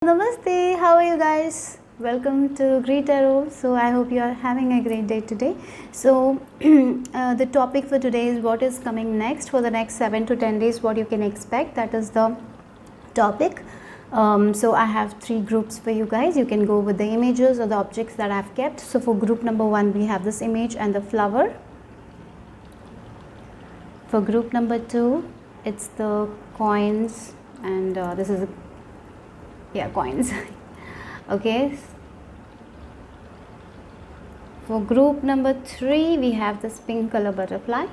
Namaste, how are you guys? Welcome to greetarot. So I hope you are having a great day today. So the topic for today is what is coming next for the next 7 to 10 days, what you can expect. That is the topic. So I have 3 groups for you guys. You can go with the images or the objects that I've kept. So for group number 1 we have this image and the flower. For group number 2 it's the coins and this is coins. Okay, for group number 3 we have this pink color butterfly.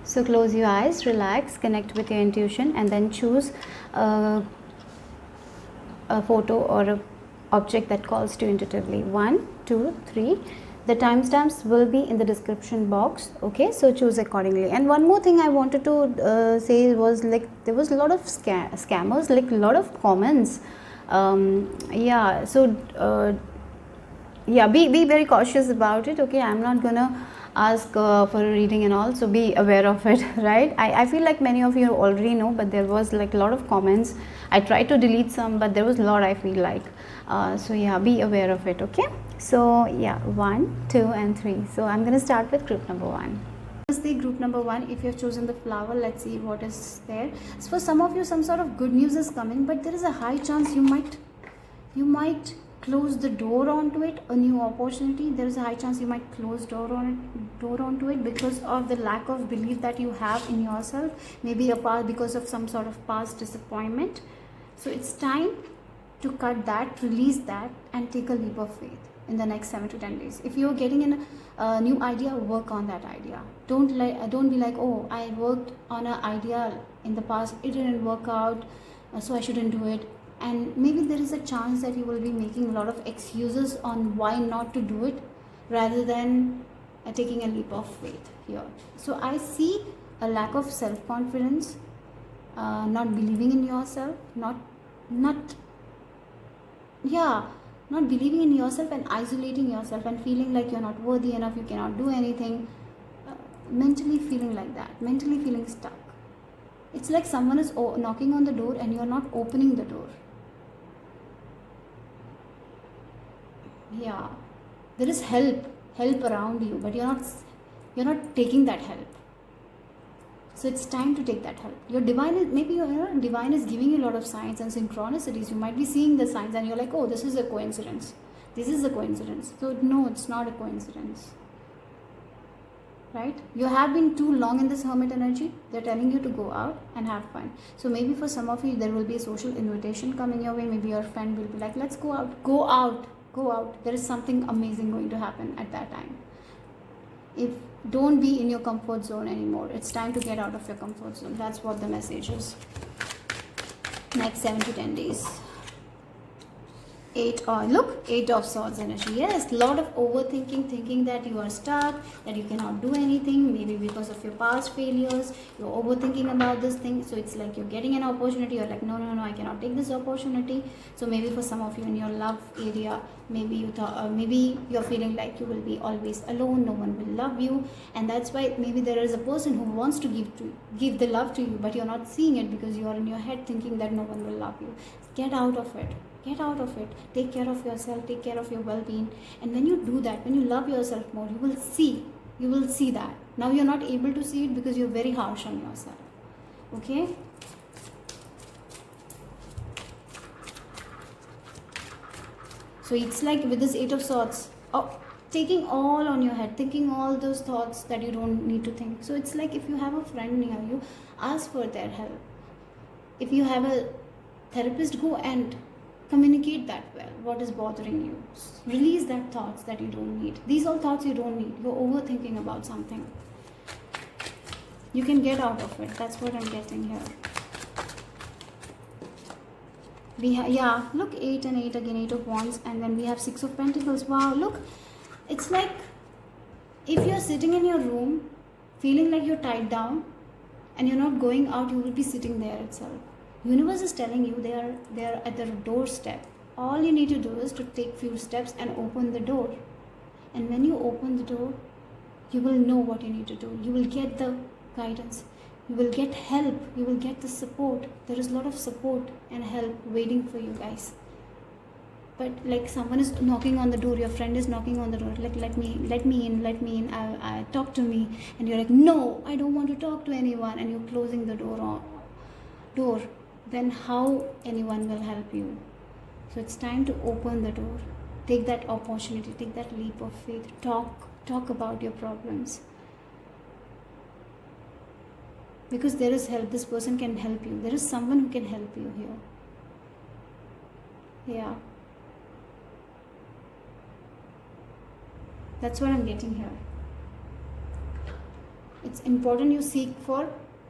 So close your eyes, relax, connect with your intuition and then choose a photo or a object that calls to you intuitively. 1, 2, 3. The timestamps will be in the description box. Okay, so choose accordingly. And one more thing I wanted to say was, like, there was a lot of scammers, like a lot of comments. Be very cautious about it. Okay, I'm not gonna ask for a reading and all, so be aware of it. Right, I feel like many of you already know, but there was like a lot of comments. I tried to delete some, but there was a lot, I feel like. Be aware of it. Okay, so 1, 2 and 3. So I'm gonna start with group number 1. The group number 1, if you have chosen the flower, let's see what is there. So for some of you, some sort of good news is coming, but there is a high chance you might close the door onto it. A new opportunity, there is a high chance you might close door onto it because of the lack of belief that you have in yourself, maybe because of some sort of past disappointment. So it's time to cut that, release that and take a leap of faith in the next 7 to 10 days. If you're getting in a new idea, work on that idea. Don't be like, oh, I worked on an idea in the past, it didn't work out, so I shouldn't do it. And maybe there is a chance that you will be making a lot of excuses on why not to do it rather than taking a leap of faith here. So I see a lack of self-confidence, not believing in yourself, not believing in yourself and isolating yourself and feeling like you're not worthy enough, you cannot do anything, mentally feeling like that, mentally feeling stuck. It's like someone is knocking on the door and you're not opening the door. There is help around you, but you're not taking that help. So it's time to take that help. Your divine is giving you a lot of signs and synchronicities. You might be seeing the signs and you're like, oh, this is a coincidence. So no, it's not a coincidence. Right? You have been too long in this hermit energy. They're telling you to go out and have fun. So maybe for some of you, there will be a social invitation coming your way. Maybe your friend will be like, let's go out. Go out. There is something amazing going to happen at that time. Don't be in your comfort zone anymore. It's time to get out of your comfort zone. That's what the message is. Next 7 to 10 days. 8 of Swords energy. Yes, lot of overthinking, thinking that you are stuck, that you cannot do anything, maybe because of your past failures. You're overthinking about this thing. So it's like you're getting an opportunity, you're like, no, I cannot take this opportunity. So maybe for some of you in your love area, maybe you're feeling like you will be always alone, no one will love you, and that's why maybe there is a person who wants to give the love to you, but you're not seeing it because you are in your head thinking that no one will love you. Get out of it. Take care of yourself, take care of your well-being. And when you do that, when you love yourself more, you will see that. Now you're not able to see it because you're very harsh on yourself. Okay? So it's like with this 8 of Swords, taking all on your head, thinking all those thoughts that you don't need to think. So it's like if you have a friend near you, ask for their help. If you have a therapist, go and communicate that well, what is bothering you. Release that thoughts that you don't need. These are thoughts you don't need. You're overthinking about something. You can get out of it. That's what I'm getting here. Look, 8 and 8 again, 8 of Wands, and then we have 6 of Pentacles. Wow, look, it's like if you're sitting in your room feeling like you're tied down and you're not going out, you will be sitting there itself. Universe is telling you they are at the doorstep. All you need to do is to take few steps and open the door. And when you open the door, you will know what you need to do. You will get the guidance. You will get help, you will get the support. There is a lot of support and help waiting for you guys. but like someone is knocking on the door, your friend is knocking on the door, like let me in, I talk to me, and you're like, no, I don't want to talk to anyone, and you're closing the door, then how anyone will help you? So it's time to open the door, take that opportunity, take that leap of faith, talk about your problems, because there is help. This person can help you. There is someone who can help you here. Yeah, that's what I'm getting here. It's important you seek for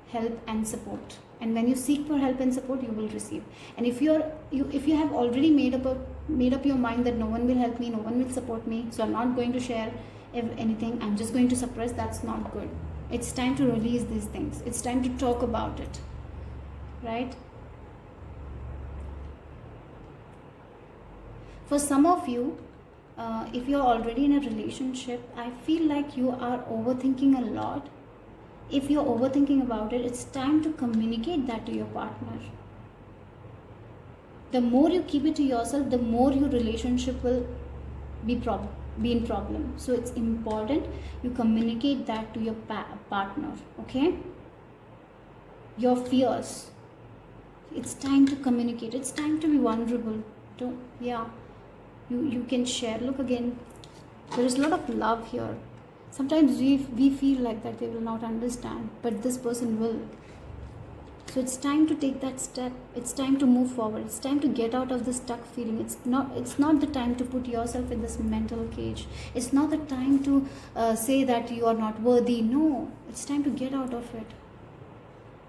help and support, and when you seek for help and support, you will receive. And if you have already made up your mind that no one will help me, no one will support me, so I'm not going to share anything, I'm just going to suppress, that's not good. It's time to release these things. It's time to talk about it, right? For some of you, if you're already in a relationship, I feel like you are overthinking a lot. If you're overthinking about it, it's time to communicate that to your partner. The more you keep it to yourself, the more your relationship will be in problem. So it's important you communicate that to your partner, okay? Your fears. It's time to communicate. It's time to be vulnerable. You can share. Look again, there is a lot of love here. Sometimes we feel like that they will not understand, but this person will. So it's time to take that step. It's time to move forward. It's time to get out of this stuck feeling. It's not the time to put yourself in this mental cage. It's not the time to say that you are not worthy. No, it's time to get out of it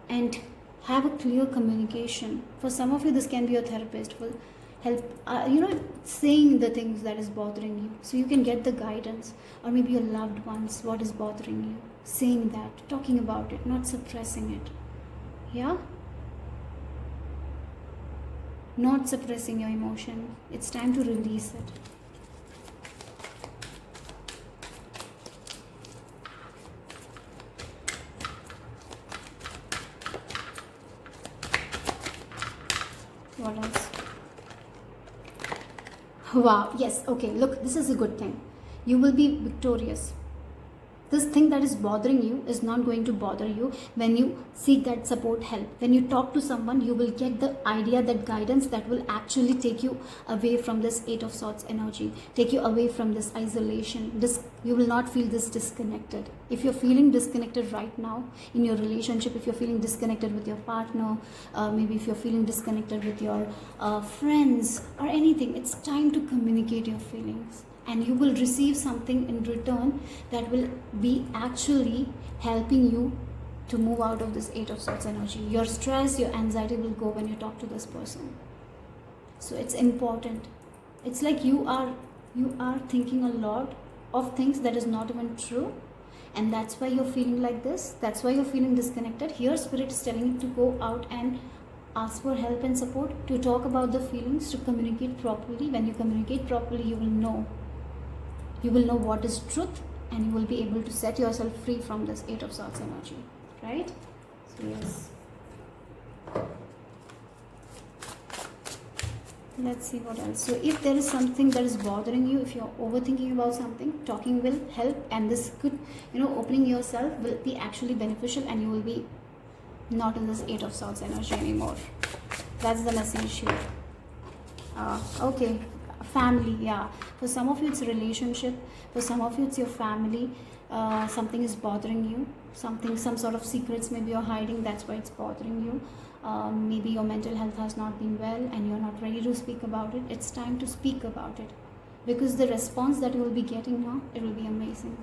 and have a clear communication. For some of you, this can be your therapist, will help saying the things that is bothering you, so you can get the guidance. Or maybe your loved ones, what is bothering you, saying that, talking about it, not suppressing it. Yeah, not suppressing your emotion. It's time to release it. What else? Wow, yes, okay, look, this is a good thing. You will be victorious. This thing that is bothering you is not going to bother you when you seek that support, help. When you talk to someone, you will get the idea, that guidance that will actually take you away from this Eight of Swords energy, take you away from this isolation. You will not feel this disconnected. If you're feeling disconnected right now in your relationship, if you're feeling disconnected with your partner, maybe if you're feeling disconnected with your friends or anything, it's time to communicate your feelings. And you will receive something in return that will be actually helping you to move out of this Eight of Swords energy. Your stress, your anxiety will go when you talk to this person. So it's important. It's like you are thinking a lot of things that is not even true, and that's why you're feeling like this. That's why you're feeling disconnected. Here, Spirit is telling you to go out and ask for help and support, to talk about the feelings, to communicate properly. When you communicate properly, you will know what is truth, and you will be able to set yourself free from this Eight of Swords energy, right? So yes, let's see what else. So if there is something that is bothering you, if you're overthinking about something, talking will help, and this could, opening yourself will be actually beneficial, and you will be not in this Eight of Swords energy anymore. That's the message here. Okay, family. Yeah, for some of you it's a relationship, for some of you it's your family. Something is bothering you, some sort of secrets maybe you're hiding, that's why it's bothering you. Maybe your mental health has not been well and you're not ready to speak about it. It's time to speak about it, because the response that you will be getting now, it will be amazing.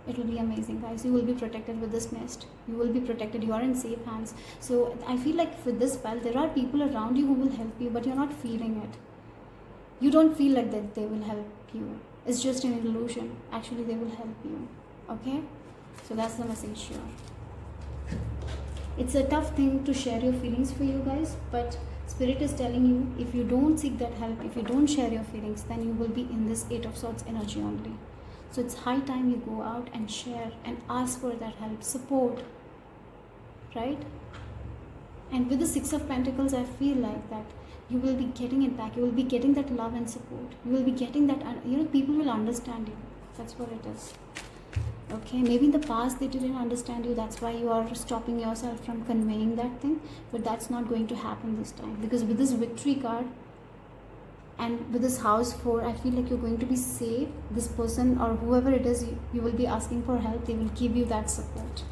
It will be amazing, guys. You will be protected with this nest. You will be protected. You are in safe hands. So I feel like with this spell, there are people around you who will help you, but you're not feeling it. You don't feel like that they will help you. It's just an illusion. Actually, they will help you. Okay? So that's the message here. It's a tough thing to share your feelings for you guys, but Spirit is telling you, if you don't seek that help, if you don't share your feelings, then you will be in this Eight of Swords energy only. So it's high time you go out and share and ask for that help, support, right? And with the Six of Pentacles, I feel like that you will be getting it back. You will be getting that love and support. You will be getting that, people will understand you. That's what it is. Okay, maybe in the past they didn't understand you, that's why you are stopping yourself from conveying that thing, but that's not going to happen this time, because with this victory card and with this house 4, I feel like you're going to be safe. This person or whoever it is, you will be asking for help, they will give you that support.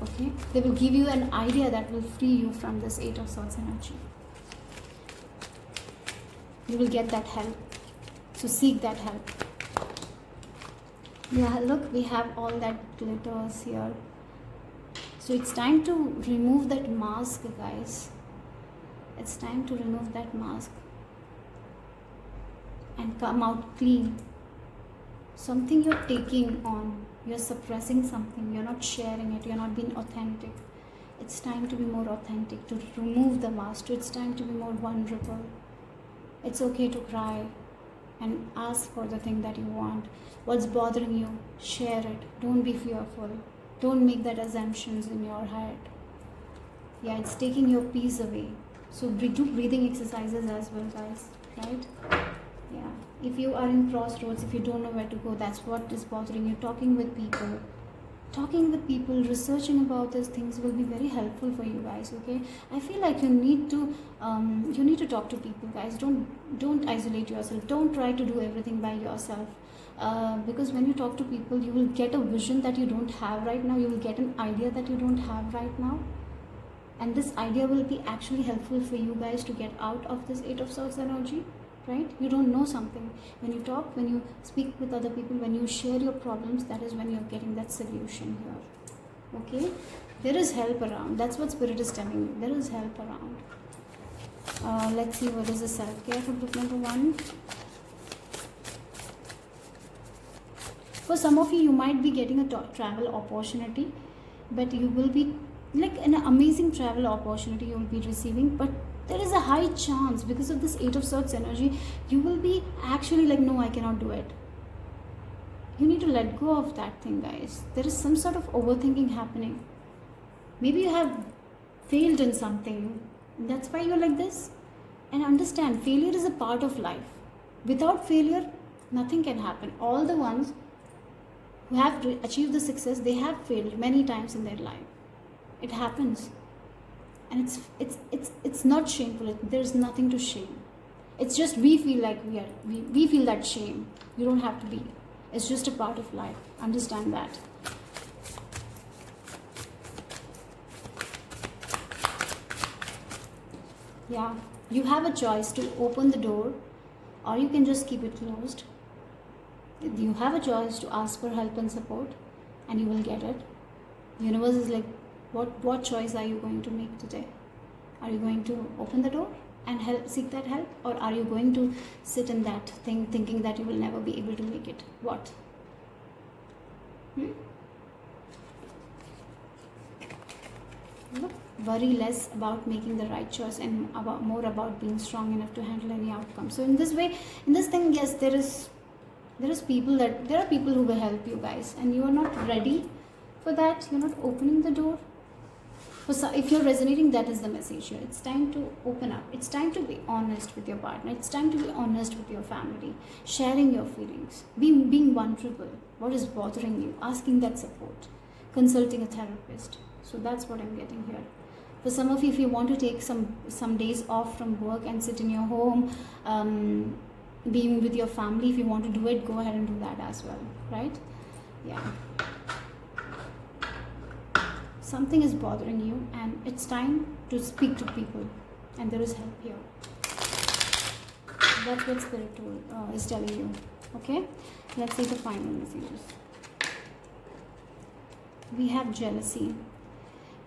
Okay, they will give you an idea that will free you from this 8 of Swords energy. You will get that help, so seek that help. Yeah, look, we have all that glitters here. So it's time to remove that mask, guys. It's time to remove that mask and come out clean. Something you're taking on, you're suppressing something, you're not sharing it, you're not being authentic. It's time to be more authentic, to remove the mask. It's time to be more vulnerable. It's okay to cry and ask for the thing that you want. What's bothering you, share it. Don't be fearful. Don't make that assumptions in your head. Yeah, it's taking your peace away. So do breathing exercises as well, guys, right? Yeah, if you are in crossroads, if you don't know where to go, that's what is bothering you. Talking with people, researching about these things will be very helpful for you guys. Okay, I feel like you need to talk to people, guys. Don't isolate yourself. Don't try to do everything by yourself, because when you talk to people, you will get a vision that you don't have right now. You will get an idea that you don't have right now, and this idea will be actually helpful for you guys to get out of this 8 of Swords energy. Right? You don't know something. When you talk, when you speak with other people, when you share your problems, that is when you're getting that solution here. Okay? There is help around. That's what Spirit is telling you. There is help around. Let's see what is the self-care for group number 1. For some of you, you might be getting a travel opportunity, but you will be like an amazing travel opportunity you will be receiving, but there is a high chance because of this 8 of Swords energy, you will be actually like, no, I cannot do it. You need to let go of that thing, guys. There is some sort of overthinking happening. Maybe you have failed in something. That's why you're like this. And understand, failure is a part of life. Without failure, nothing can happen. All the ones who have achieved the success, they have failed many times in their life. It happens. And it's not shameful. There's nothing to shame. It's just we feel like we feel that shame. You don't have to be. It's just a part of life. Understand that. Yeah, you have a choice to open the door, or you can just keep it closed. You have a choice to ask for help and support, and you will get it. Universe is like, what choice are you going to make today? Are you going to open the door and seek that help, or are you going to sit in that thing thinking that you will never be able to make it? What? Look, worry less about making the right choice and more about being strong enough to handle any outcome. So in this way, in this thing, yes, there are people who will help you guys, and you are not ready for that. You're not opening the door. If you're resonating, that is the message here. It's time to open up. It's time to be honest with your partner. It's time to be honest with your family. Sharing your feelings. Being vulnerable. What is bothering you? Asking that support. Consulting a therapist. So that's what I'm getting here. For some of you, if you want to take some days off from work and sit in your home, being with your family, if you want to do it, go ahead and do that as well. Right? Yeah. Something is bothering you, and it's time to speak to people, and there is help here. That's what Spirit is telling you. Okay, let's see the final messages. We have jealousy.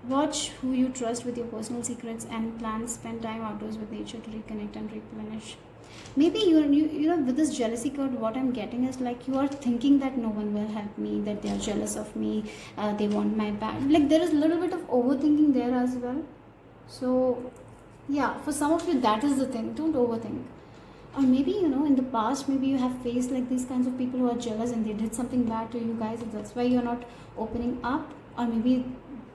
Watch who you trust with your personal secrets and plans. Spend time outdoors with nature to reconnect and replenish. Maybe you know, with this jealousy card, what I'm getting is like you are thinking that no one will help me, that they are jealous of me, they want my bad. Like there is a little bit of overthinking there as well. So yeah, for some of you, that is the thing. Don't overthink. Or maybe, you know, in the past, maybe you have faced like these kinds of people who are jealous and they did something bad to you guys, and that's why you're not opening up. Or maybe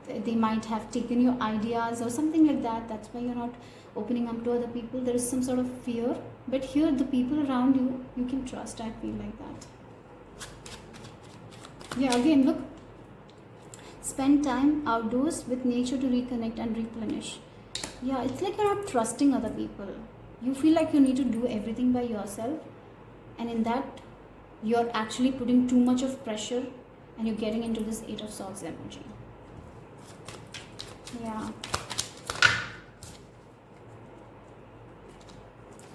they might have taken your ideas or something like that. That's why you're not opening up to other people. There is some sort of fear, but here the people around you, you can trust. I feel like that. Yeah, again, look. Spend time outdoors with nature to reconnect and replenish. Yeah, it's like you're not trusting other people. You feel like you need to do everything by yourself, and in that you're actually putting too much of pressure, and you're getting into this 8 of Swords energy. Yeah.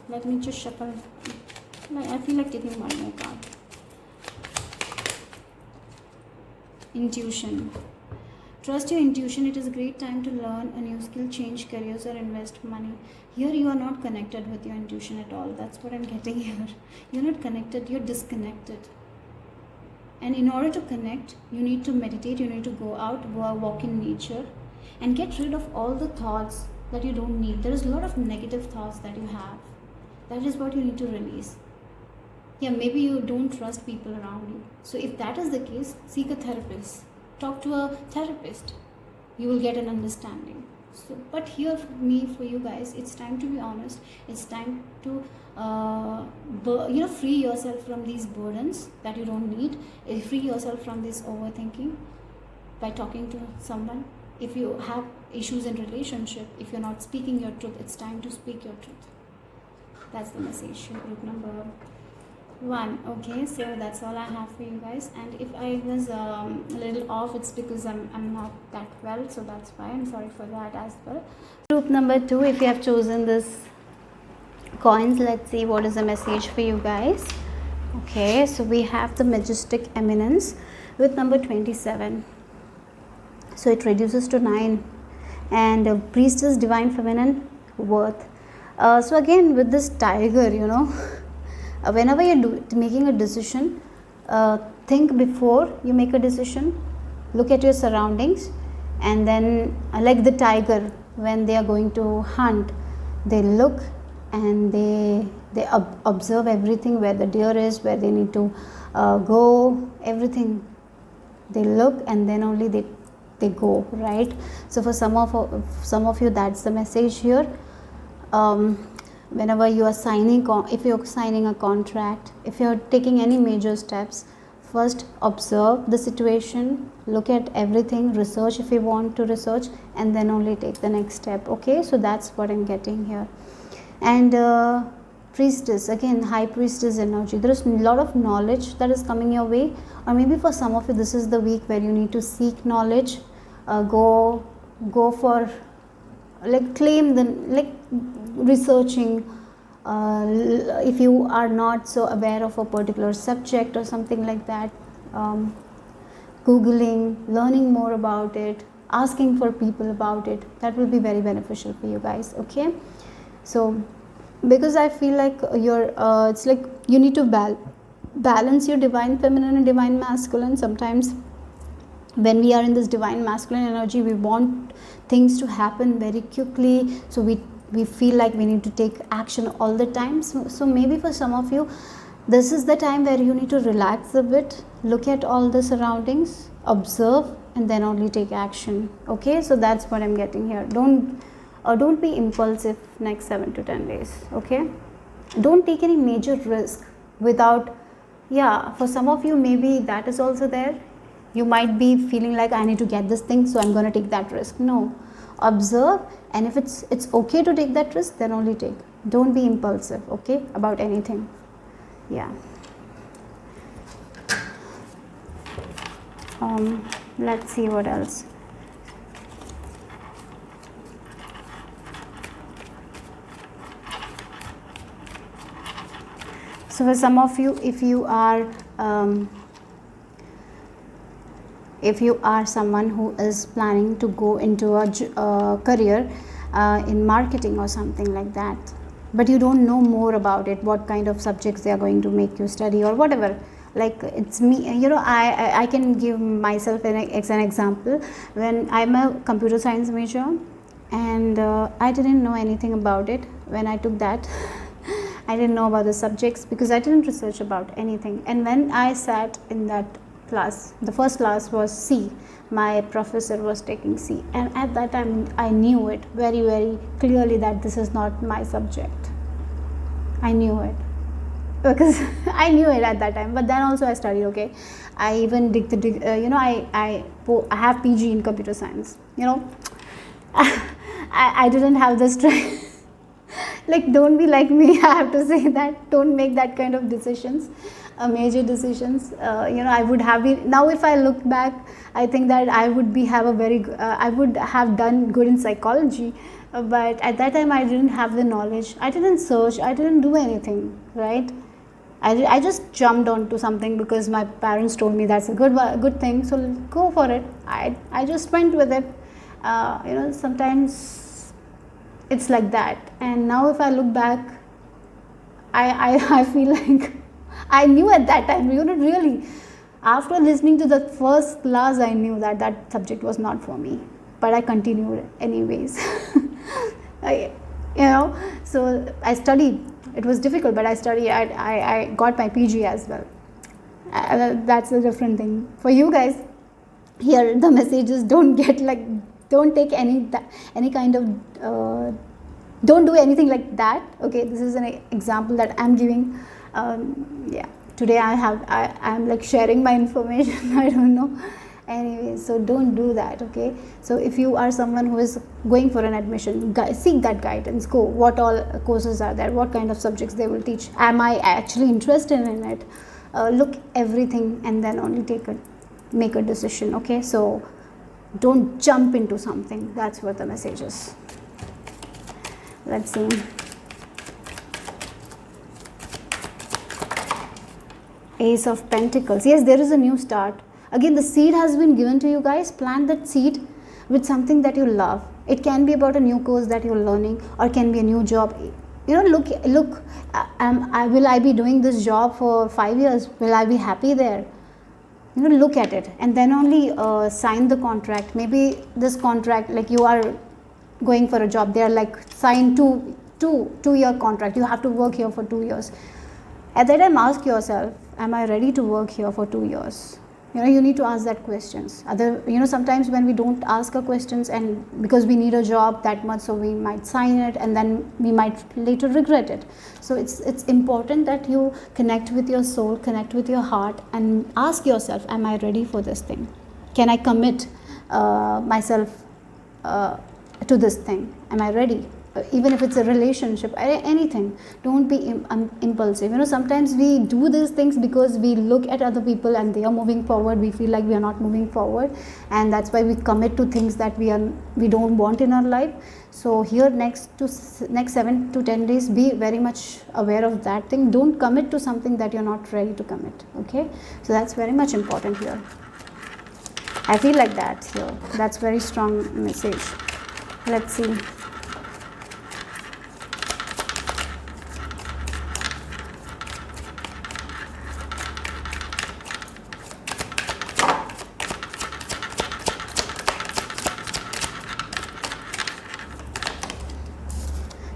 Let me just shuffle. I feel like taking one more card. Intuition. Trust your intuition. It is a great time to learn a new skill, change careers, or invest money. Here you are not connected with your intuition at all. That's what I'm getting here. You're not connected, you're disconnected. And in order to connect, you need to meditate, you need to go out, walk in nature, and get rid of all the thoughts that you don't need. There is a lot of negative thoughts that you have. That is what you need to release. Yeah, maybe you don't trust people around you. So if that is the case, seek a therapist. Talk to a therapist. You will get an understanding. So, but here for you guys, it's time to be honest. It's time to free yourself from these burdens that you don't need. Free yourself from this overthinking by talking to someone. If you have issues in relationship, if you're not speaking your truth, it's time to speak your truth. That's the message. Group number 1. Okay, so that's all I have for you guys. And if I was a little off, it's because I'm not that well, so that's why I'm sorry for that as well. Group number 2, if you have chosen this coins, let's see what is the message for you guys. Okay, so we have the Majestic Eminence with number 27. So it reduces to 9, and Priestess, Divine Feminine, Worth. So again with this tiger, whenever you're making a decision, think before you make a decision. Look at your surroundings, and then like the tiger, when they are going to hunt, they look and they observe everything, where the deer is, where they need to go, everything. They look and then only they go, right? So for some of you, that's the message here. Whenever you are if you're signing a contract, if you're taking any major steps, first observe the situation, look at everything, research if you want to research, and then only take the next step. Okay, so that's what I'm getting here. And Priestess, again, High Priestess energy. There is a lot of knowledge that is coming your way, or maybe for some of you this is the week where you need to seek knowledge. Go for claim the researching. If you are not so aware of a particular subject or something like that, googling, learning more about it, asking for people about it, that will be very beneficial for you guys. Okay, so because I feel like it's like you need to balance your Divine Feminine and Divine Masculine. Sometimes when we are in this Divine Masculine energy, we want things to happen very quickly, so we feel like we need to take action all the time. So maybe for some of you, this is the time where you need to relax a bit, look at all the surroundings, observe, and then only take action. Okay, so that's what I'm getting here. Don't be impulsive next 7 to 10 days. Okay, don't take any major risk without. Yeah, for some of you maybe that is also there. You might be feeling like I need to get this thing, so I'm going to take that risk. No, observe, and if it's okay to take that risk, then only take. Don't be impulsive, okay, about anything. Yeah. Let's see what else. So for some of you, if you are someone who is planning to go into a career in marketing or something like that, but you don't know more about it, what kind of subjects they are going to make you study or whatever, like it's me, I can give myself as an example. When I'm a computer science major, and I didn't know anything about it when I took that. I didn't know about the subjects because I didn't research about anything, and when I sat in that class. The first class was C. My professor was taking C, and at that time I knew it very, very clearly that this is not my subject. I knew it because I knew it at that time. But then also I studied. Okay, I even did the I have PG in computer science. I didn't have the strength. Like, don't be like me. I have to say that. Don't make that kind of decisions, major decisions. I would have been, now if I look back, I think that I would I would have done good in psychology, but at that time I didn't have the knowledge. I didn't search. I didn't do anything, right? I just jumped onto something because my parents told me that's a good thing, so go for it. I just went with it. Sometimes it's like that. And now if I look back, I feel like I knew at that time, really, after listening to the first class, I knew that subject was not for me, but I continued anyways. So I studied. It was difficult, but I studied. I got my PG as well. That's a different thing. For you guys, here the messages don't take any kind of don't do anything like that. Okay, this is an example that I'm giving. Today I'm like sharing my information. I don't know. Anyway, so don't do that. Okay, so if you are someone who is going for an admission, seek that guidance. Go, what all courses are there, what kind of subjects they will teach, am I actually interested in it? Look everything and then only make a decision. Okay, so don't jump into something. That's what the message is. Let's see. Ace of Pentacles. Yes, there is a new start. Again, the seed has been given to you guys. Plant that seed with something that you love. It can be about a new course that you're learning, or it can be a new job. Look. Will I be doing this job for 5 years? Will I be happy there? Look at it and then only sign the contract. Maybe this contract, like you are going for a job, they are like sign two-year contract. You have to work here for 2 years. At that time, ask yourself, am I ready to work here for 2 years? You need to ask that questions. Sometimes when we don't ask our questions, and because we need a job that much, so we might sign it and then we might later regret it. So it's important that you connect with your soul, connect with your heart, and ask yourself, am I ready for this thing? Can I commit myself to this thing? Am I ready? Even if it's a relationship, anything, don't be impulsive. Sometimes we do these things because we look at other people and they are moving forward, we feel like we are not moving forward, and that's why we commit to things that we don't want in our life. So here, next 7 to 10 days, be very much aware of that thing. Don't commit to something that you're not ready to commit. Okay, so that's very much important here. I feel like that here. That's very strong message. Let's see.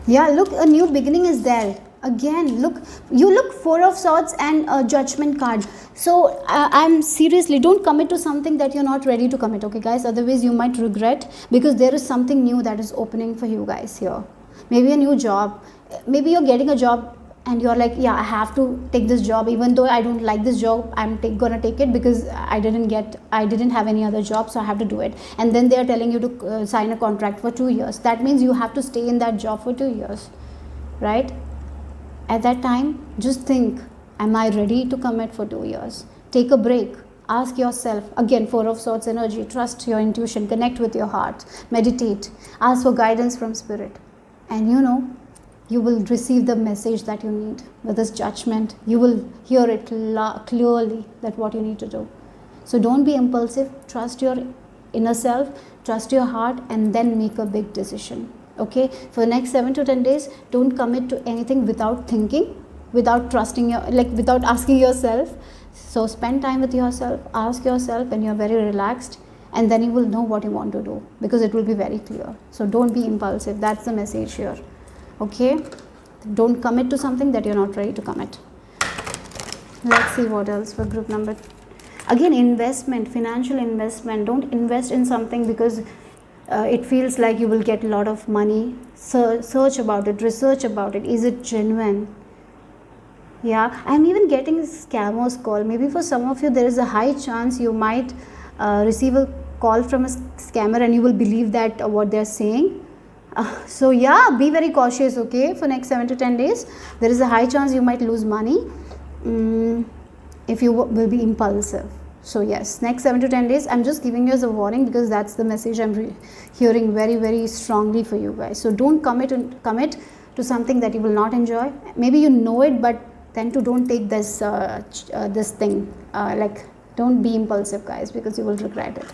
Yeah, look, a new beginning is there. Again, look, you look 4 of Swords and a Judgment card. So I'm seriously, don't commit to something that you're not ready to commit, okay guys? Otherwise you might regret, because there is something new that is opening for you guys here. Maybe a new job. Maybe you're getting a job and you're like, yeah, I have to take this job, even though I don't like this job, I'm gonna take it because I didn't have any other job, so I have to do it. And then they're telling you to sign a contract for 2 years. That means you have to stay in that job for 2 years, right? At that time, just think, am I ready to commit for 2 years? Take a break. Ask yourself, again, 4 of Swords energy, trust your intuition, connect with your heart, meditate, ask for guidance from spirit, and you will receive the message that you need. With this Judgment, you will hear it clearly, that what you need to do. So don't be impulsive. Trust your inner self, trust your heart, and then make a big decision. Okay, for the next 7 to 10 days, don't commit to anything without thinking, without trusting without asking yourself. So spend time with yourself, ask yourself, and you're very relaxed, and then you will know what you want to do, because it will be very clear. So don't be impulsive. That's the message here. Okay, don't commit to something that you're not ready to commit. Let's see what else for group number Again, investment, financial investment. Don't invest in something because it feels like you will get a lot of money. Search about it, research about it. Is it genuine? Yeah, I'm even getting scammers call. Maybe for some of you there is a high chance you might receive a call from a scammer and you will believe that what they're saying. So yeah, be very cautious, okay, for next 7 to 10 days. There is a high chance you might lose money if you will be impulsive. So yes, next 7 to 10 days, I'm just giving you as a warning because that's the message I'm hearing very, very strongly for you guys. So don't commit to something that you will not enjoy. Maybe you know it, but then don't take this this thing. Like, don't be impulsive, guys, because you will regret it.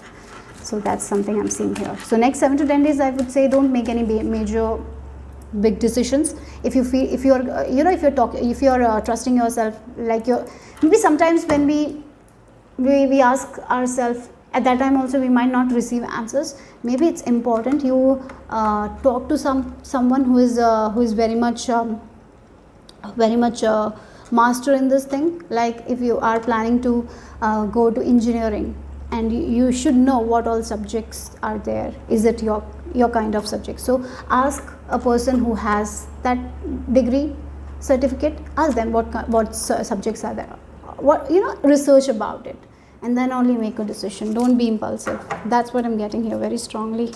So that's something I'm seeing here. So next 7 to 10 days, I would say don't make any major big decisions. If you feel, if you're if you're trusting yourself, like maybe sometimes when we ask ourselves, at that time also we might not receive answers. Maybe it's important you talk to someone who is very much master in this thing. Like if you are planning to go to engineering, and you should know what all subjects are there. Is it your kind of subject? So ask a person who has that degree certificate. Ask them what subjects are there. Research about it, and then only make a decision. Don't be impulsive. That's what I'm getting here very strongly.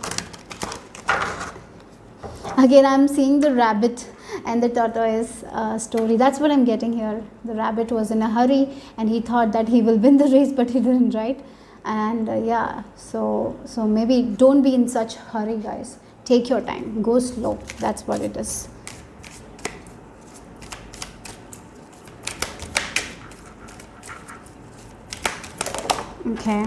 Again, I'm seeing the rabbit and the tortoise story. That's what I'm getting here. The rabbit was in a hurry and he thought that he will win the race, but he didn't, right? And yeah, so maybe don't be in such hurry, guys. Take your time, go slow. That's what it is. Okay.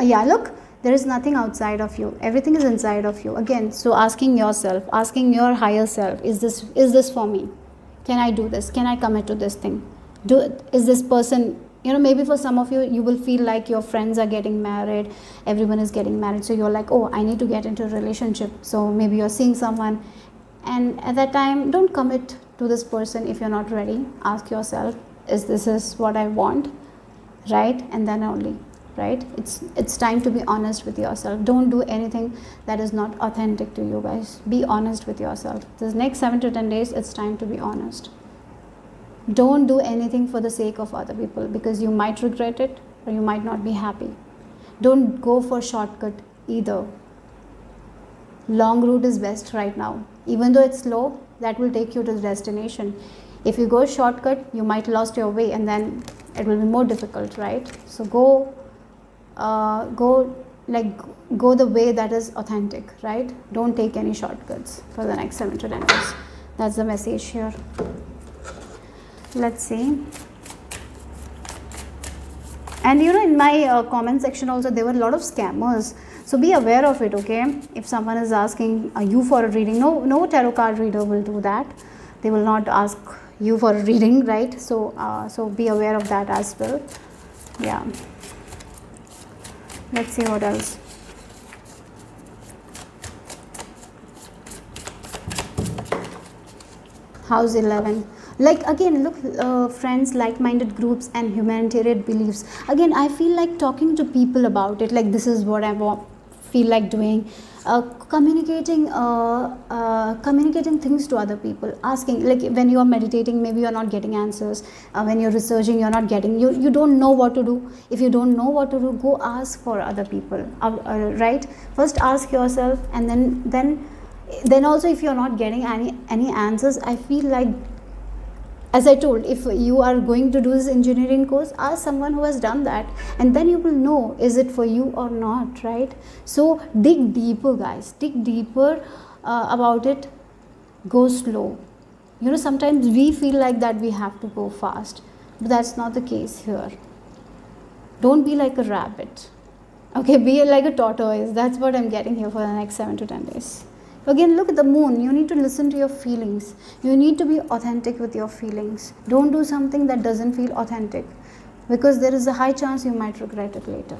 Yeah, look, there is nothing outside of you. Everything is inside of you. Again, so asking yourself, asking your higher self, is this for me? Can I do this? Can I commit to this thing? Is this person, maybe for some of you, you will feel like your friends are getting married, everyone is getting married, so you're like, oh, I need to get into a relationship. So maybe you're seeing someone, and at that time, don't commit to this person if you're not ready. Ask yourself, is this what I want, right? And then only, right? It's time to be honest with yourself. Don't do anything that is not authentic to you, guys. Be honest with yourself. This next 7 to 10 days, it's time to be honest. Don't do anything for the sake of other people, because you might regret it or you might not be happy. Don't go for shortcut either. Long route is best right now. Even though it's slow, that will take you to the destination. If you go shortcut, you might lost your way, and then it will be more difficult, right? So go the way that is authentic, right? Don't take any shortcuts for the next 7 to 10 days. That's the message here. Let's see. And in my comment section also, there were a lot of scammers. So be aware of it, okay? If someone is asking you for a reading, no tarot card reader will do that. They will not ask you for a reading, right? So be aware of that as well. Yeah. Let's see what else. House 11. Like, again, look, friends, like-minded groups and humanitarian beliefs. Again, I feel like talking to people about it. Like, this is what I feel like doing. Communicating things to other people. Asking, like when you are meditating, maybe you are not getting answers. When you're researching, you're not getting. You don't know what to do. If you don't know what to do, go ask for other people. Right? First, ask yourself, and then also, if you're not getting any answers, I feel like, as I told, if you are going to do this engineering course, ask someone who has done that, and then you will know, is it for you or not, right? So dig deeper, guys. Dig deeper about it. Go slow. Sometimes we feel like that we have to go fast, but that's not the case here. Don't be like a rabbit. Okay, be like a tortoise. That's what I'm getting here for the next 7 to 10 days. Again, look at the moon. You need to listen to your feelings. You need to be authentic with your feelings. Don't do something that doesn't feel authentic, because there is a high chance you might regret it later.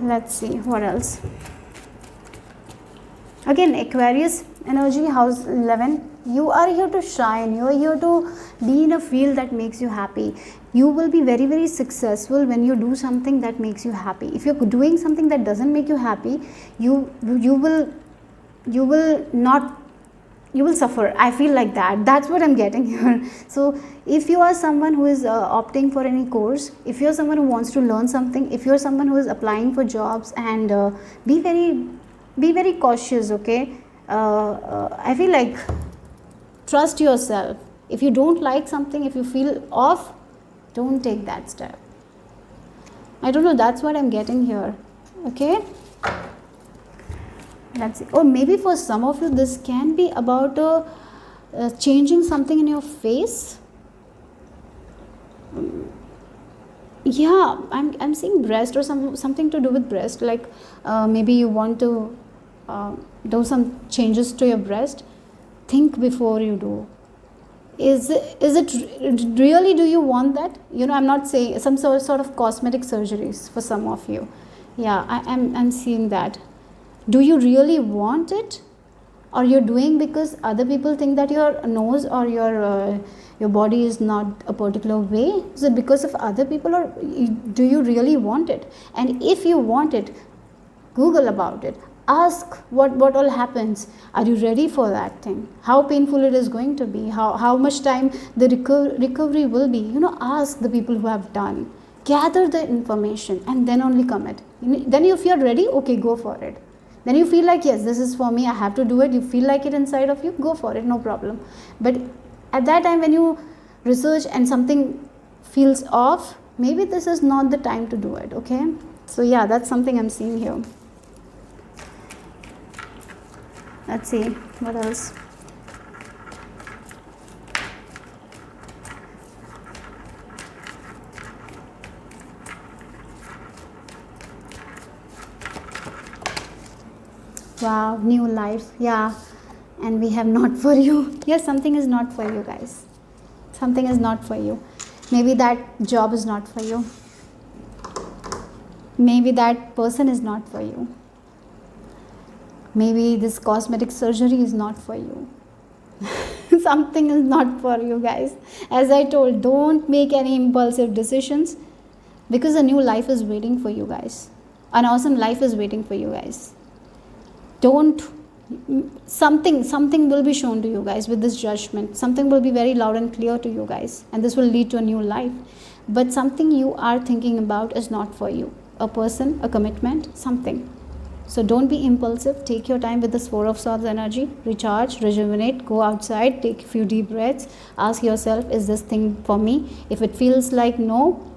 Let's see what else. Again, Aquarius energy, house 11. You are here to shine. You are here to be in a field that makes you happy. You will be very, very successful when you do something that makes you happy. If you're doing something that doesn't make you happy, you will not, you will suffer. I feel like that's what I'm getting here. So if you are someone who is opting for any course, if you're someone who wants to learn something, if you're someone who is applying for jobs, and be very cautious, okay? I feel like, trust yourself. If you don't like something, if you feel off, don't take that step. I don't know, that's what I'm getting here, okay? That's it. Or maybe for some of you, this can be about changing something in your face. Yeah, I'm seeing breast, or something to do with breast. Like maybe you want to do some changes to your breast. Think before you do. Is it really, do you want that? You know, I'm not saying some sort of cosmetic surgeries for some of you. Yeah, I'm seeing that. Do you really want it, or you're doing because other people think that your nose or your body is not a particular way? Is it because of other people, or do you really want it? And if you want it, Google about it. Ask what all happens. Are you ready for that thing? How painful it is going to be? How much time the recovery will be? You know, ask the people who have done. Gather the information and then only commit. Then if you're ready, okay, go for it. Then you feel like, yes, this is for me, I have to do it. You feel like it inside of you, go for it, no problem. But at that time when you research and something feels off, maybe this is not the time to do it, okay? So yeah, that's something I'm seeing here. Let's see, what else? Wow, new life. Yeah, and we have not for you. Yes, something is not for you, guys. Something is not for you. Maybe that job is not for you. Maybe that person is not for you. Maybe this cosmetic surgery is not for you. Something is not for you, guys. As I told, don't make any impulsive decisions, because a new life is waiting for you guys. An awesome life is waiting for you guys. Something will be shown to you guys with this judgment. Something will be very loud and clear to you guys, and this will lead to a new life. But something you are thinking about is not for you. A person, a commitment, something. So don't be impulsive. Take your time with this Four of Swords energy. Recharge, rejuvenate, go outside, take a few deep breaths. Ask yourself, is this thing for me? If it feels like no.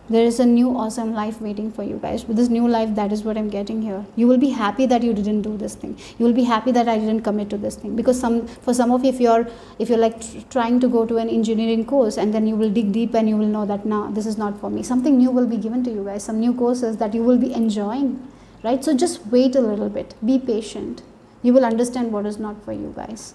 There is a new awesome life waiting for you guys. With this new life, that is what I'm getting here. You will be happy that you didn't do this thing. You will be happy that I didn't commit to this thing. Because for some of you, if you're like trying to go to an engineering course, and then you will dig deep and you will know that, nah, this is not for me. Something new will be given to you guys. Some new courses that you will be enjoying, right? So just wait a little bit. Be patient. You will understand what is not for you guys.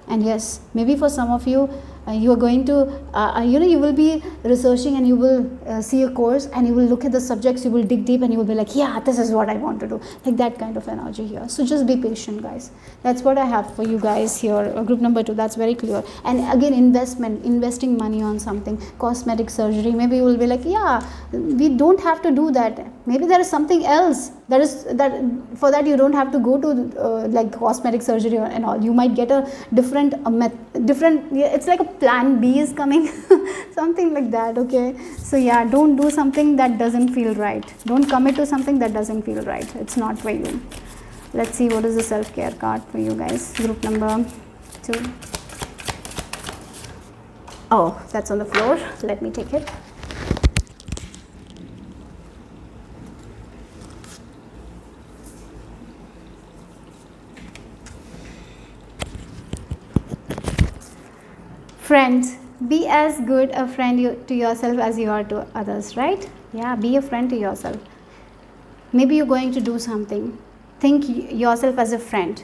And yes, maybe for some of you, you are going to, you will be researching, and you will see a course, and you will look at the subjects, you will dig deep, and you will be like, yeah, this is what I want to do. Like that kind of energy here. So just be patient, guys. That's what I have for you guys here. Group number 2, that's very clear. And again, investing money on something, cosmetic surgery. Maybe you will be like, yeah, we don't have to do that. Maybe there is something else for that you don't have to go to like cosmetic surgery and all. You might get a different it's like a plan B is coming. Something like that, okay? So yeah, don't do something that doesn't feel right. Don't commit to something that doesn't feel right. It's not for you. Let's see, what is the self-care card for you guys? Group number 2. Oh, that's on the floor. Let me take it. Friends, be as good a friend to yourself as you are to others, right? Yeah, be a friend to yourself. Maybe you're going to do something. Think yourself as a friend.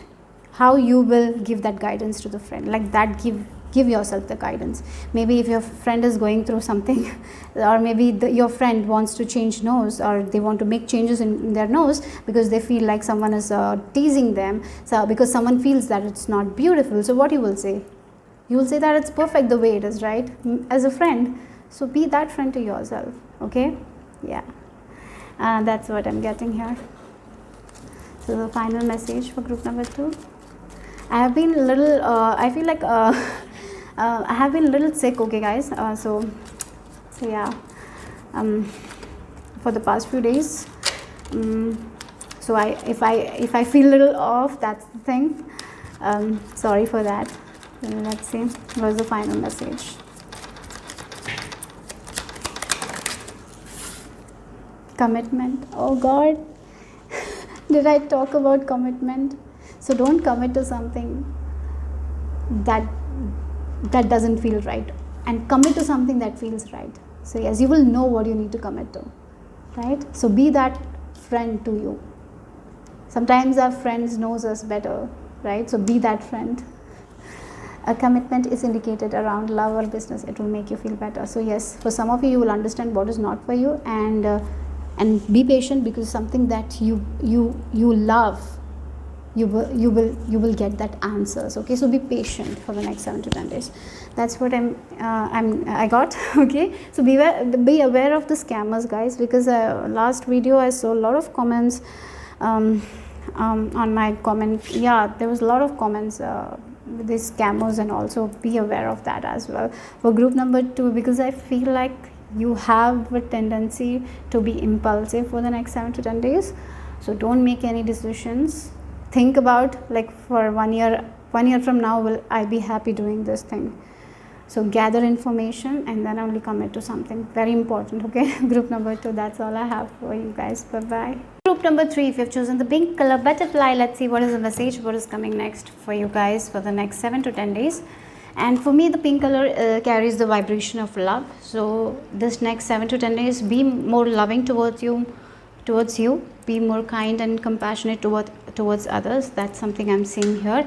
How you will give that guidance to the friend. Like that, give give yourself the guidance. Maybe if your friend is going through something or maybe your friend wants to change nose, or they want to make changes in their nose because they feel like someone is teasing them, so because someone feels that it's not beautiful, so what you will say? You will say that it's perfect the way it is, right? As a friend. So be that friend to yourself. Okay, yeah, that's what I'm getting here. So the final message for group number 2. I have been a little I feel like I have been a little sick, okay guys, so yeah, for the past few days, so if I feel a little off, that's the thing. Sorry for that. Let's see what's the final message. Commitment. Oh God, did I talk about commitment? So don't commit to something that doesn't feel right, and commit to something that feels right. So yes, you will know what you need to commit to, right? So be that friend to you. Sometimes our friends knows us better, right? So be that friend. A commitment is indicated around love or business. It will make you feel better. So yes, for some of you, you will understand what is not for you, and be patient, because something that you love, you will get that answers. Okay, so be patient for the next 7 to 10 days. That's what I got. Okay, so be aware of the scammers, guys, because last video I saw a lot of comments on my comment. Yeah, there was a lot of comments with these scammers, and also be aware of that as well for group number 2, because I feel like you have a tendency to be impulsive for the next 7 to 10 days. So don't make any decisions. Think about, like, for 1 year from now, will I be happy doing this thing? So gather information and then only commit to something. Very important. Okay, group number 2, that's all I have for you guys. Bye bye. Group number 3, if you've chosen the pink color butterfly, let's see what is the message, what is coming next for you guys for the next 7 to 10 days. And for me, the pink color carries the vibration of love. So this next 7 to 10 days, be more loving towards you, be more kind and compassionate towards others. That's something I'm seeing here.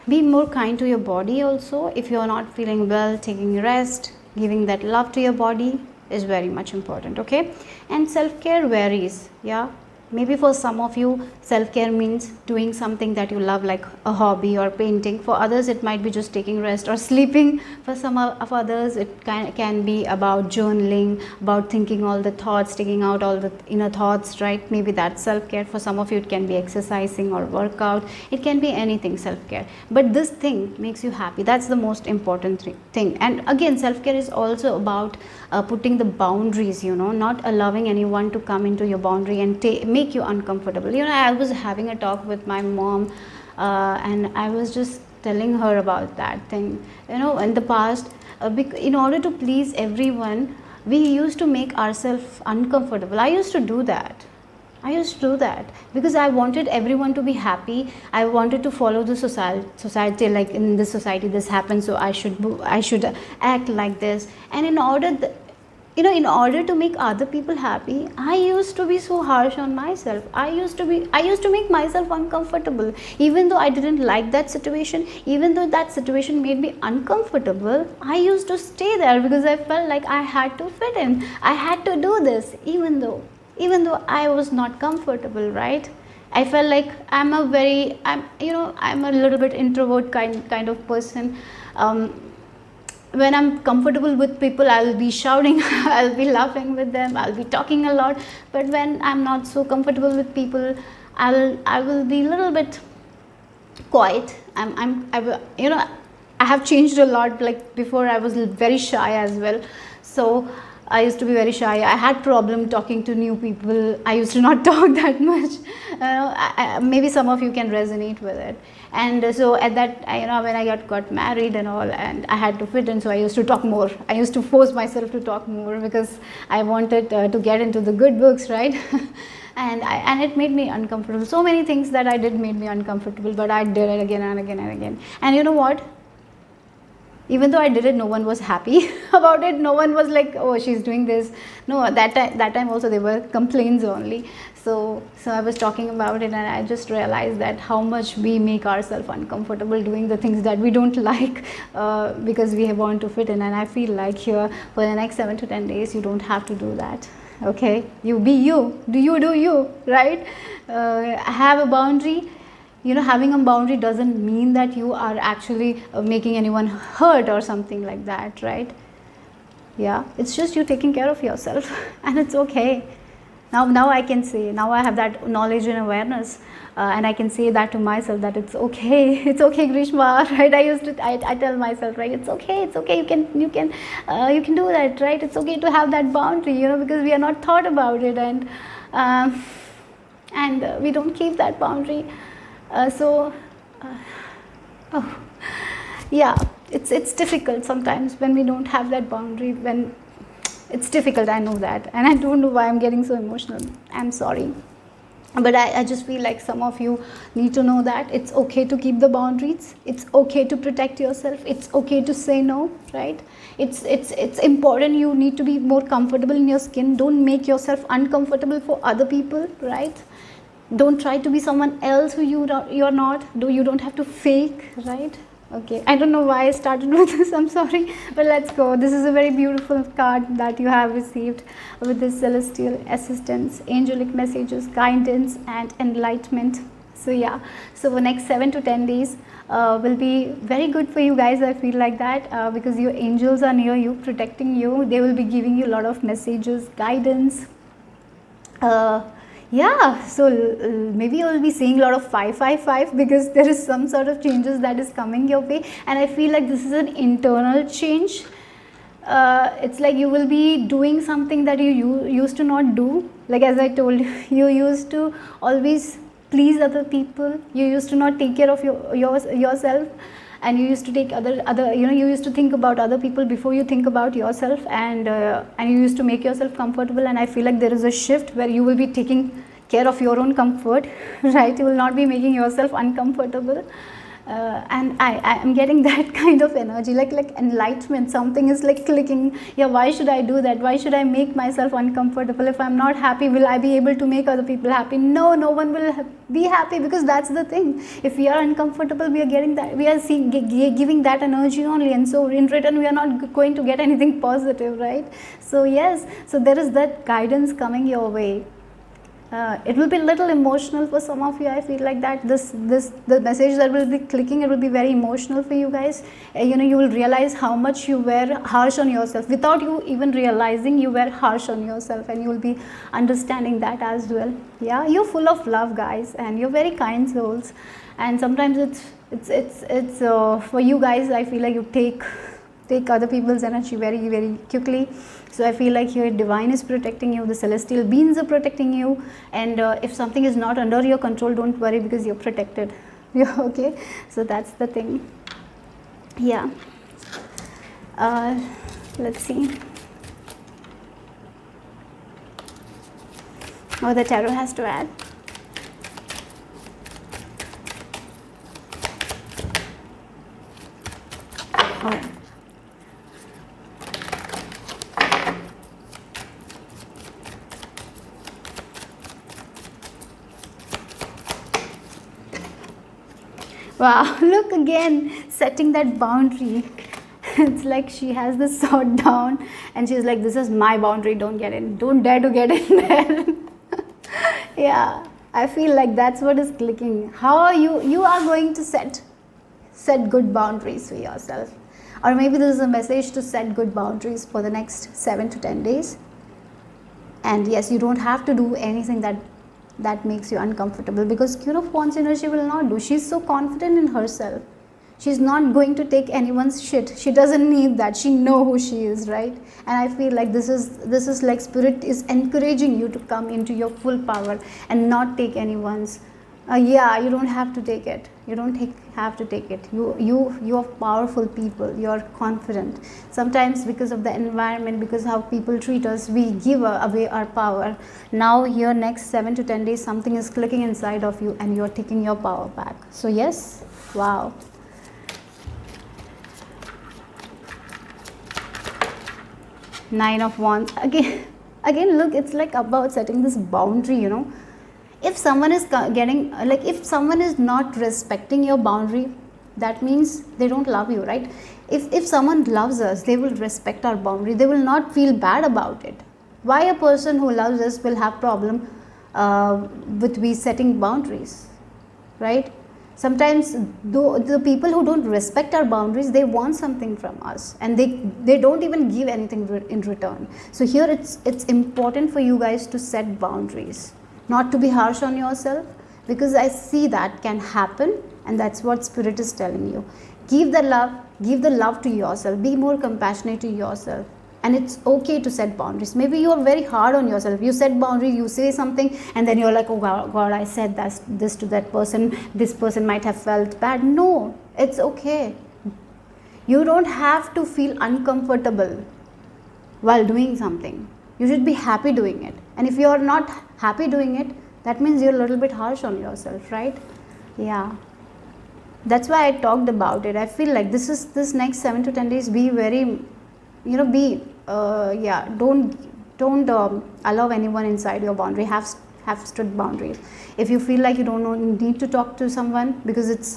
Be more kind to your body also. If you're not feeling well, taking rest, giving that love to your body is very much important. Okay, and self-care varies. Yeah, maybe for some of you, self-care means doing something that you love, like a hobby or painting. For others, it might be just taking rest or sleeping. For some of others, it can be about journaling, about thinking all the thoughts, taking out all the inner thoughts, right? Maybe that's self-care. For some of you, it can be exercising or workout. It can be anything, self-care. But this thing makes you happy. That's the most important thing. And again, self-care is also about putting the boundaries, not allowing anyone to come into your boundary and make you uncomfortable. I was having a talk with my mom, and I was just telling her about that thing. In the past, in order to please everyone, we used to make ourselves uncomfortable. I used to do that because I wanted everyone to be happy. I wanted to follow the society, like in this society this happens, so I should act like this. And in order to make other people happy, I used to be so harsh on myself. I used to make myself uncomfortable, even though I didn't like that situation, even though that situation made me uncomfortable. I used to stay there because I felt like I had to fit in. I had to do this, even though I was not comfortable, right? I felt like I'm a little bit introvert kind of person. When I'm comfortable with people, I'll be shouting, I'll be laughing with them, I'll be talking a lot. But when I'm not so comfortable with people, I will be a little bit quiet. I have changed a lot. Like before, I was very shy as well. So I used to be very shy. I had problem talking to new people. I used to not talk that much. Maybe some of you can resonate with it. And so at that, when I got married and all, and I had to fit in, so I used to talk more. I used to force myself to talk more because I wanted to get into the good books, right? and it made me uncomfortable. So many things that I did made me uncomfortable, but I did it again and again and again. And you know what? Even though I did it, no one was happy about it. No one was like, oh, she's doing this. No, that time also there were complaints only. So I was talking about it, and I just realized that how much we make ourselves uncomfortable doing the things that we don't like, because we want to fit in. And I feel like here for the next 7 to 10 days, you don't have to do that. Okay, you be you, do you, right? Have a boundary. Having a boundary doesn't mean that you are actually making anyone hurt or something like that, right? Yeah, it's just you taking care of yourself and it's okay. Now I can say, now I have that knowledge and awareness, and I can say that to myself, that it's okay. It's okay, Grishma, right? I tell myself, right, it's okay, you can do that, right? It's okay to have that boundary, because we are not thought about it, and we don't keep that boundary. Oh, yeah, it's difficult sometimes when we don't have that boundary. When it's difficult, I know that, and I don't know why I'm getting so emotional. I'm sorry, but I just feel like some of you need to know that it's okay to keep the boundaries. It's okay to protect yourself. It's okay to say no, right? It's important. You need to be more comfortable in your skin. Don't make yourself uncomfortable for other people, right? Don't try to be someone else who you're not. You don't have to fake, right? Okay, I don't know why I started with this, I'm sorry, but let's go. This is a very beautiful card that you have received with this celestial assistance, angelic messages, guidance and enlightenment. So yeah, so the next 7 to 10 days will be very good for you guys. I feel like that, because your angels are near you, protecting you. They will be giving you a lot of messages, guidance. Yeah, so maybe you'll be seeing a lot of 555, because there is some sort of changes that is coming your way, and I feel like this is an internal change. It's like you will be doing something that you used to not do. Like as I told you, you used to always please other people. You used to not take care of yourself, and you used to take other you used to think about other people before you think about yourself, and you used to make yourself comfortable. And I feel like there is a shift where you will be taking care of your own comfort, right? You will not be making yourself uncomfortable. And I am getting that kind of energy, like enlightenment. Something is like clicking. Yeah, why should I do that? Why should I make myself uncomfortable? If I'm not happy, will I be able to make other people happy? No one will be happy, because that's the thing. If we are uncomfortable, we are getting that, we are giving that energy only, and so in return we are not going to get anything positive, right? So yes, so there is that guidance coming your way. It will be a little emotional for some of you. I feel like that the message that will be clicking, it will be very emotional for you guys. You will realize how much you were harsh on yourself without you even realizing you were harsh on yourself, and you will be understanding that as well. Yeah, you're full of love, guys, and you're very kind souls. And sometimes it's for you guys, I feel like you take other people's energy very, very quickly. So I feel like here divine is protecting you, the celestial beings are protecting you, and if something is not under your control, don't worry, because you're protected. Yeah, okay, so that's the thing. Yeah, let's see. Oh, the tarot has to add. Oh. Wow, look again, setting that boundary. It's like she has this sword down, and she's like, this is my boundary, don't get in, don't dare to get in there. Yeah, I feel like that's what is clicking. How you are going to set good boundaries for yourself. Or maybe this is a message to set good boundaries for the next 7 to 10 days. And yes, you don't have to do anything that makes you uncomfortable, because Queen of Wands energy will not do. She's so confident in herself. She's not going to take anyone's shit. She doesn't need that. She knows who she is, right? And I feel like this is like spirit is encouraging you to come into your full power and not take anyone's. Yeah, you don't have to take it. You don't have to take it. You are powerful people. You are confident. Sometimes because of the environment, because how people treat us, we give away our power. Now here next 7 to 10 days, something is clicking inside of you, and you are taking your power back. So yes, wow. Nine of Wands. Again, look, it's like about setting this boundary, if someone is getting, like, if someone is not respecting your boundary, that means they don't love you, right? If someone loves us, they will respect our boundary, they will not feel bad about it. Why a person who loves us will have problem with we setting boundaries, right? Sometimes the people who don't respect our boundaries, they want something from us, and they don't even give anything in return. So here it's important for you guys to set boundaries, not to be harsh on yourself, because I see that can happen, and that's what spirit is telling you. Give the love to yourself, be more compassionate to yourself, and it's okay to set boundaries. Maybe you are very hard on yourself, you set boundaries, you say something, and then you're like, oh god, I said this to that person, this person might have felt bad. No, it's okay. You don't have to feel uncomfortable while doing something. You should be happy doing it, and if you're not happy doing it, that means you're a little bit harsh on yourself, right? Yeah, that's why I talked about it. I feel like this next 7 to 10 days, be very, don't allow anyone inside your boundary. Have strict boundaries. If you feel like you don't need to talk to someone because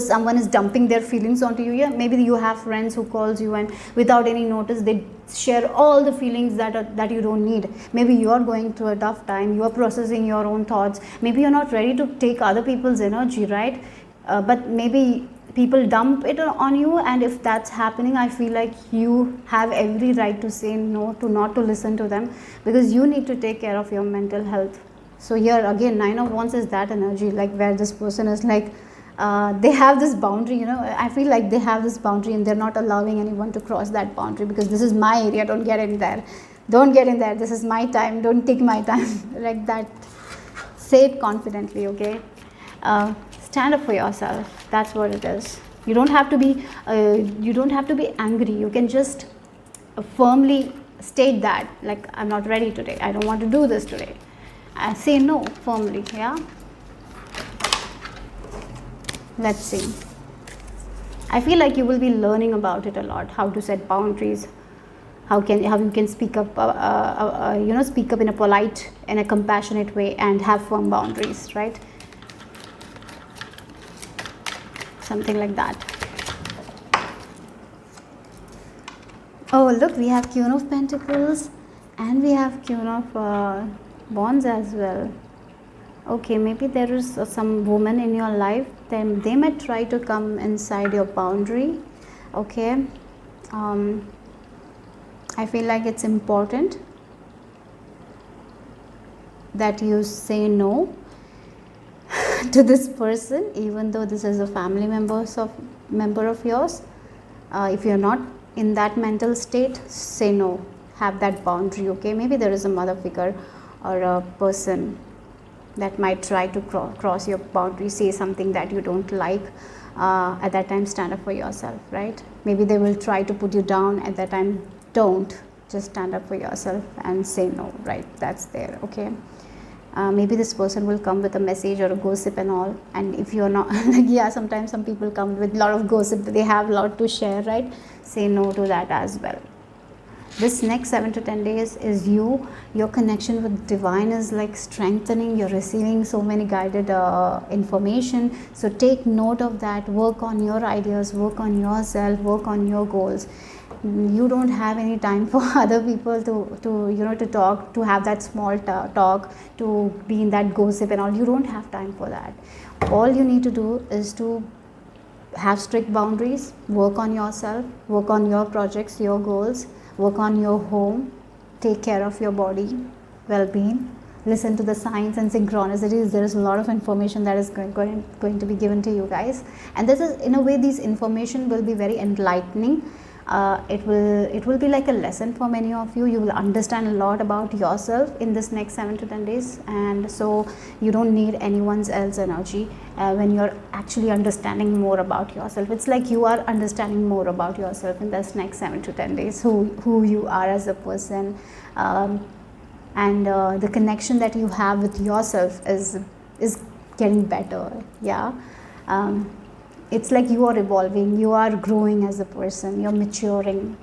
someone is dumping their feelings onto you, yeah, maybe you have friends who calls you and without any notice they share all the feelings that you don't need. Maybe you are going through a tough time, you are processing your own thoughts, maybe you're not ready to take other people's energy, right? But maybe people dump it on you, and if that's happening, I feel like you have every right to say no, to not to listen to them, because you need to take care of your mental health. So here again, 9 of Wands is that energy, like where this person is like, they have this boundary, I feel like they have this boundary and they're not allowing anyone to cross that boundary, because this is my area, don't get in there, this is my time, don't take my time. Like that. Say it confidently, okay? Stand up for yourself, that's what it is. You don't have to be angry, you can just firmly state that, like, I'm not ready today, I don't want to do this today, and say no firmly. Yeah, let's see. I feel like you will be learning about it a lot, how to set boundaries, how you can speak up, speak up in a polite, in a compassionate way, and have firm boundaries, right? Something like that. Oh look, we have Queen of Pentacles and we have Queen of Wands as well. Okay, maybe there is some woman in your life, then they might try to come inside your boundary. Okay, I feel like it's important that you say no to this person, even though this is a family member of yours. If you're not in that mental state, say no, have that boundary. Okay, maybe there is a mother figure or a person that might try to cross your boundary, say something that you don't like. At that time, stand up for yourself, right? Maybe they will try to put you down. At that time, don't, just stand up for yourself and say no, right? That's there. Okay, maybe this person will come with a message or a gossip and all, and if you're not like, yeah, sometimes some people come with a lot of gossip, they have a lot to share, right? Say no to that as well. This next 7 to 10 days is your connection with divine is like strengthening. You're receiving so many guided information, so take note of that. Work on your ideas, work on yourself, work on your goals. You don't have any time for other people to talk, to have that small talk, to be in that gossip and all. You don't have time for that. All you need to do is to have strict boundaries, work on yourself, work on your projects, your goals, work on your home, take care of your body well-being, listen to the signs and synchronicities. There is a lot of information that is going to be given to you guys, and this is, in a way, these information will be very enlightening. It will be like a lesson for many of you. You will understand a lot about yourself in this next 7 to 10 days, and so you don't need anyone else's energy when you're actually understanding more about yourself. It's like you are understanding more about yourself in this next 7 to 10 days, who you are as a person, and the connection that you have with yourself is getting better. Yeah. It's like you are evolving, you are growing as a person, you're maturing.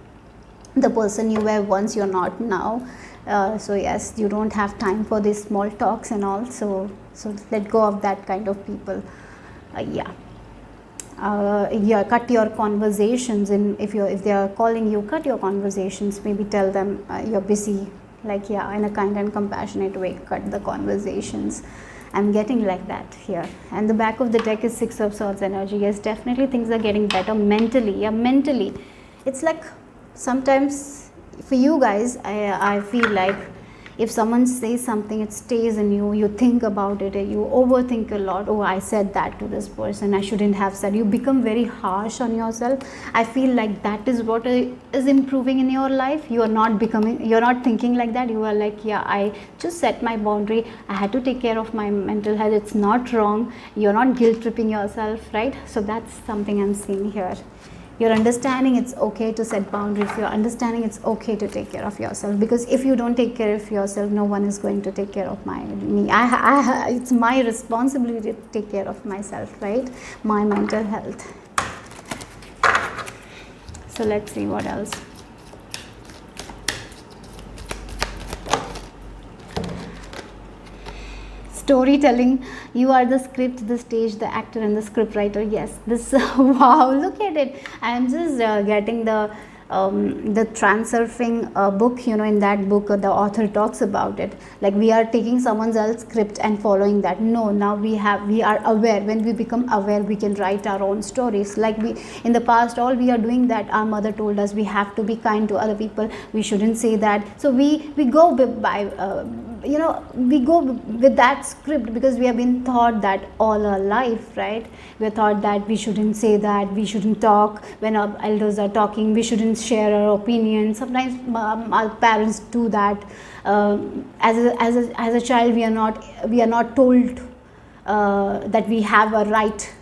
the person you were once, you're not now. So yes, you don't have time for these small talks and all, so let go of that kind of people. Yeah, cut your conversations, and if they are calling you, cut your conversations, maybe tell them you're busy, like, yeah, in a kind and compassionate way, cut the conversations. I'm getting like that here. And the back of the deck is Six of Swords energy. Yes, definitely things are getting better mentally. Yeah, mentally. It's like sometimes for you guys, I feel like if someone says something, it stays in you. You think about it, you overthink a lot. Oh, I said that to this person, I shouldn't have said. You become very harsh on yourself. I feel like that is what is improving in your life. You're not thinking like that. You are like, yeah, I just set my boundary. I had to take care of my mental health. It's not wrong. You're not guilt tripping yourself, right? So that's something I'm seeing here. You're understanding it's okay to set boundaries. You're understanding it's okay to take care of yourself, because if you don't take care of yourself, no one is going to take care of me. It's my responsibility to take care of myself, right? My mental health. So let's see what else. Storytelling, you are the script, the stage, the actor, and the script writer. Yes, this wow, look at it. I'm just getting the Transurfing book. In that book the author talks about it, like we are taking someone else's script and following that. No, now we are aware. When we become aware, we can write our own stories. Like we in the past, all we are doing that, our mother told us we have to be kind to other people, we shouldn't say that, so we go by we go with that script, because we have been taught that all our life, right? We are taught that we shouldn't say that, we shouldn't talk when our elders are talking, we shouldn't share our opinions. Sometimes our parents do that. As a child, we are not told that we have a right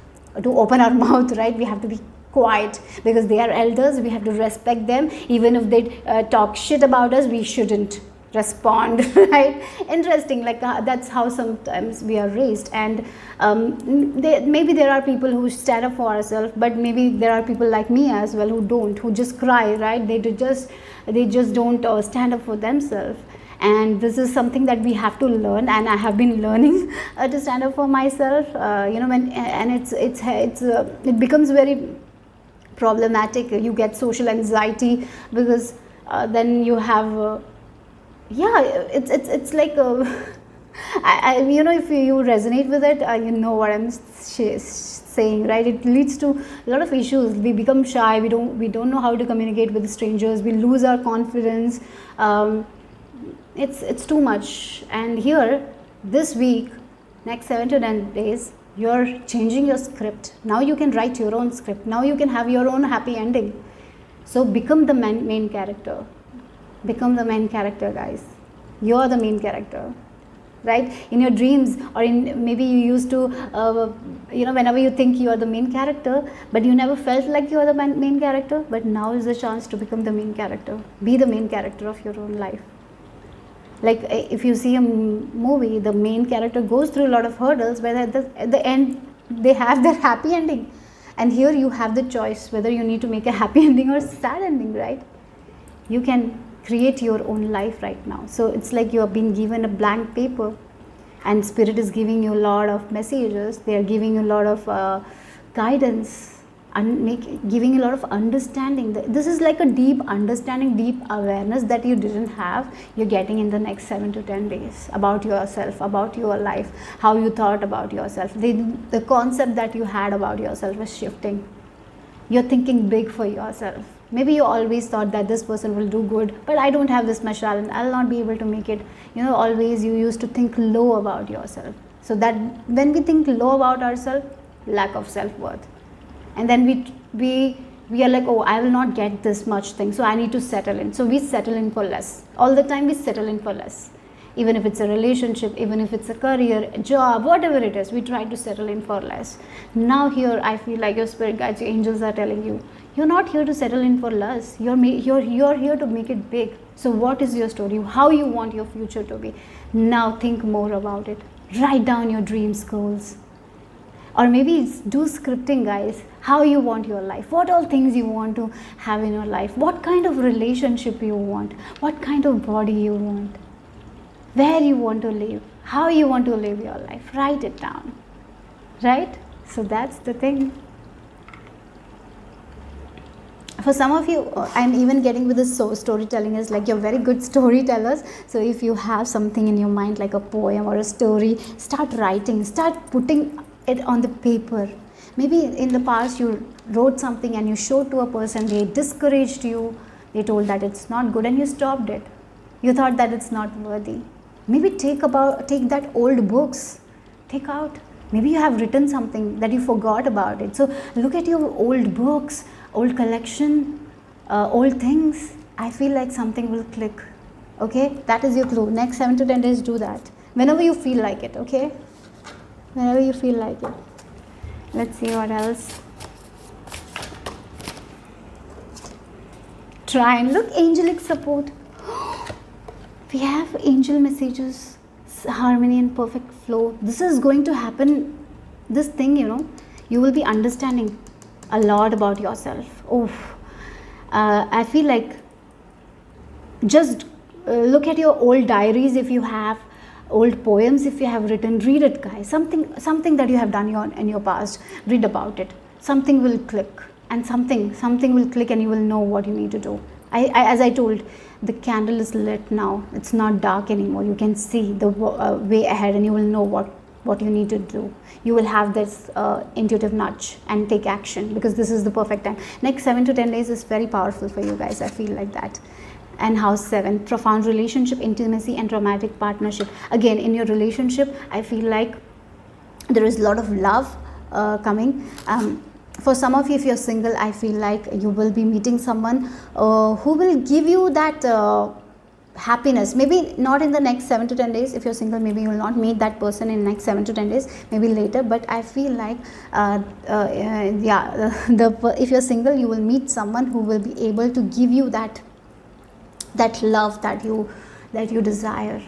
to open our mouth, right? We have to be quiet because they are elders. We have to respect them. Even if they talk shit about us, we shouldn't respond, right? Interesting, like that's how sometimes we are raised. And maybe there are people who stand up for ourselves, but maybe there are people like me as well who just cry, right? They just don't stand up for themselves. And this is something that we have to learn, and I have been learning to stand up for myself. It becomes very problematic. You get social anxiety because then you have it's like if you resonate with it, you know what I'm saying, right? It leads to a lot of issues. We become shy, we don't know how to communicate with strangers, we lose our confidence. It's too much. And here this week, next 7 to 10 days, you're changing your script. Now you can write your own script. Now you can have your own happy ending. So become the main character. Become the main character, guys. You're the main character, right? In your dreams, or in maybe you used to whenever you think you are the main character, but you never felt like you are the main character. But now is the chance to become the main character. Be the main character of your own life. Like if you see a movie, the main character goes through a lot of hurdles, but at the end they have their happy ending. And here you have the choice whether you need to make a happy ending or sad ending, right? You can create your own life right now. So it's like you are being given a blank paper, and spirit is giving you a lot of messages. They are giving you a lot of guidance, and giving a lot of understanding. This is like a deep understanding, deep awareness that you didn't have. You're getting in the next 7 to 10 days about yourself, about your life, how you thought about yourself. The concept that you had about yourself is shifting. You're thinking big for yourself. Maybe you always thought that this person will do good, but I don't have this much talent, I'll not be able to make it. Always you used to think low about yourself. So that when we think low about ourselves, lack of self-worth. And then we are like, oh, I will not get this much thing, so I need to settle in. So we settle in for less. All the time we settle in for less. Even if it's a relationship, even if it's a career, a job, whatever it is, we try to settle in for less. Now here, I feel like your spirit guides, your angels are telling you, you're not here to settle in for less. You're here to make it big. So what is your story? How you want your future to be? Now think more about it. Write down your dreams, goals. Or maybe do scripting, guys. How you want your life, what all things you want to have in your life, what kind of relationship you want, what kind of body you want, where you want to live, how you want to live your life. Write it down, right? So that's the thing. For some of you, I'm even getting with this storytelling is like you're very good storytellers. So if you have something in your mind like a poem or a story, start writing, start putting it on the paper. Maybe in the past you wrote something and you showed to a person, they discouraged you, they told that it's not good and you stopped it. You thought that it's not worthy. Maybe take that old books, take out. Maybe you have written something that you forgot about it. So look at your old books, old collection, old things. I feel like something will click. Okay, that is your clue. Next 7 to 10 days, do that. Whenever you feel like it, okay? Whenever you feel like it. Let's see what else. Try and look, angelic support. We have angel messages, harmony and perfect flow. This is going to happen. This thing, you will be understanding a lot about yourself. I feel like just look at your old diaries if you have, old poems if you have written. Read it, guys. Something that you have done in your past, read about it. Something will click, and something will click, and you will know what you need to do. As I told, the candle is lit now. It's not dark anymore. You can see the way ahead, and you will know what you need to do. You will have this intuitive nudge and take action, because this is the perfect time. Next 7 to 10 days is very powerful for you guys. I feel like that. And house 7, profound relationship, intimacy and romantic partnership. Again, in your relationship, I feel like there is a lot of love coming. For some of you, if you're single, I feel like you will be meeting someone who will give you that happiness. Maybe not in the next 7 to 10 days. If you're single, maybe you will not meet that person in next 7 to 10 days, maybe later. But I feel like if you're single, you will meet someone who will be able to give you that love that you desire.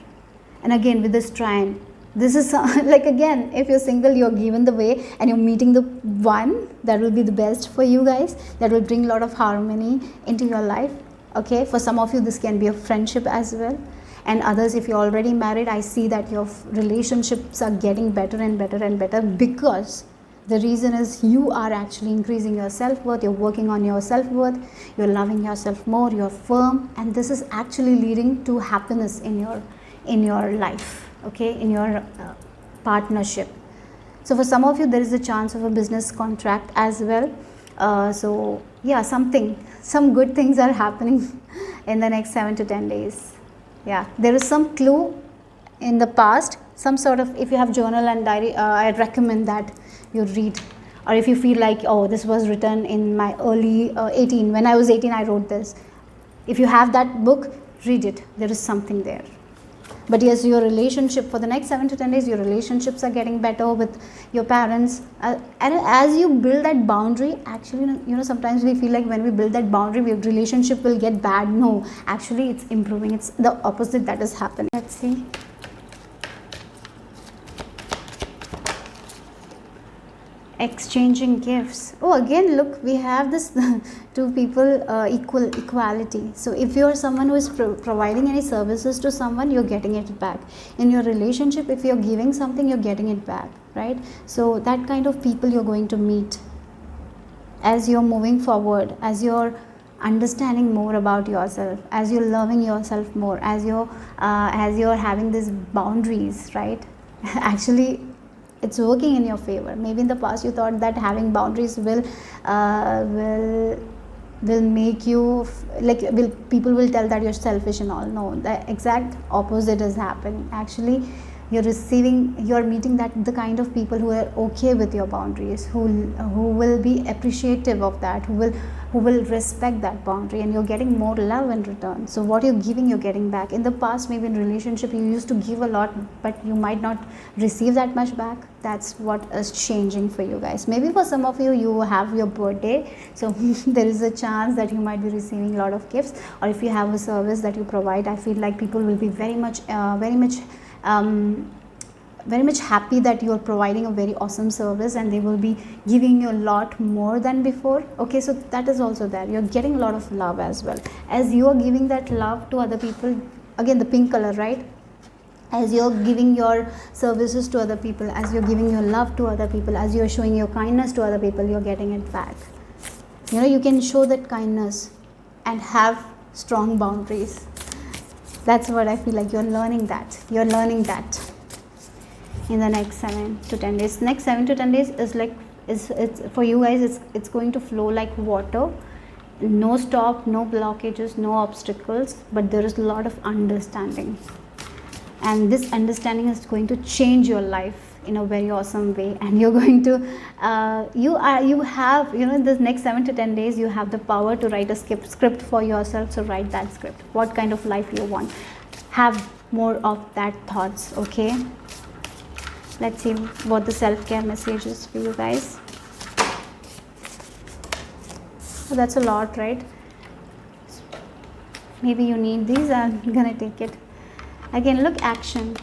And again, with this trine, this is like, again, if you're single, you're given the way and you're meeting the one that will be the best for you guys, that will bring a lot of harmony into your life. Okay, for some of you, this can be a friendship as well. And others, if you're already married, I see that your relationships are getting better and better and better, because the reason is you are actually increasing your self-worth, you're working on your self-worth, you're loving yourself more, you're firm, and this is actually leading to happiness in your life, okay, in your partnership. So for some of you, there is a chance of a business contract as well. So yeah, some good things are happening in the next 7 to 10 days. Yeah, there is some clue in the past, some sort of, if you have journal and diary, I recommend that you read. Or if you feel like, oh, this was written in my early 18, when I was 18 I wrote this. If you have that book, read it. There is something there. But yes, your relationship, for the next 7 to 10 days, your relationships are getting better with your parents. And as you build that boundary, actually, sometimes we feel like when we build that boundary, your relationship will get bad. No, actually, it's improving. It's the opposite that is happening. Let's see. Exchanging gifts. Oh, again, look, we have this two people, equality. So if you are someone who is providing any services to someone, you're getting it back. In your relationship, if you're giving something, you're getting it back, right? So that kind of people you're going to meet as you're moving forward, as you're understanding more about yourself, as you're loving yourself more, as you're having these boundaries, right? Actually, it's working in your favor. Maybe in the past you thought that having boundaries will make you people will tell that you're selfish and all. No, the exact opposite has happened. Actually, you're meeting the kind of people who are okay with your boundaries, who will be appreciative of that, who will respect that boundary, and you're getting more love in return. So what you're giving, you're getting back. In the past, maybe in relationship, you used to give a lot, but you might not receive that much back. That's what is changing for you guys. Maybe for some of you, you have your birthday, so there is a chance that you might be receiving a lot of gifts. Or if you have a service that you provide, I feel like people will be very much very much happy that you are providing a very awesome service, and they will be giving you a lot more than before. Okay, so that is also there. You're getting a lot of love as well. As you are giving that love to other people, again the pink color, right? As you're giving your services to other people, as you're giving your love to other people, as you're showing your kindness to other people, you're getting it back. You know, you can show that kindness and have strong boundaries. That's what I feel like you're learning that. You're learning that in the next 7 to 10 days. Next 7 to 10 days is like, it's for you guys, it's going to flow like water. No stop, no blockages, no obstacles, but there is a lot of understanding. And this understanding is going to change your life in a very awesome way, and you're going to you have, you know, in this next 7 to 10 days, you have the power to write a script for yourself. So write that script, what kind of life you want, have more of that thoughts. Okay, let's see what the self-care message is for you guys. So that's a lot, right? Maybe you need these. I'm gonna take it again. Look, action,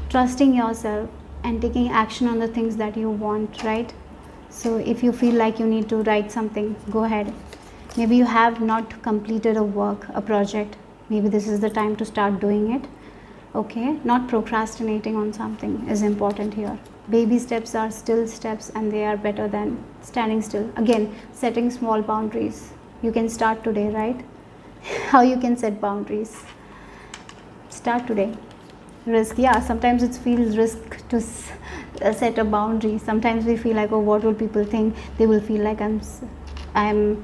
trusting yourself and taking action on the things that you want, right? So if you feel like you need to write something, go ahead. Maybe you have not completed a work, a project. Maybe this is the time to start doing it. Okay, not procrastinating on something is important here. Baby steps are still steps, and they are better than standing still. Again, setting small boundaries. You can start today, right? How you can set boundaries? Start today. Risk, yeah, sometimes it feels risk to set a boundary. Sometimes we feel like, oh, what will people think? They will feel like I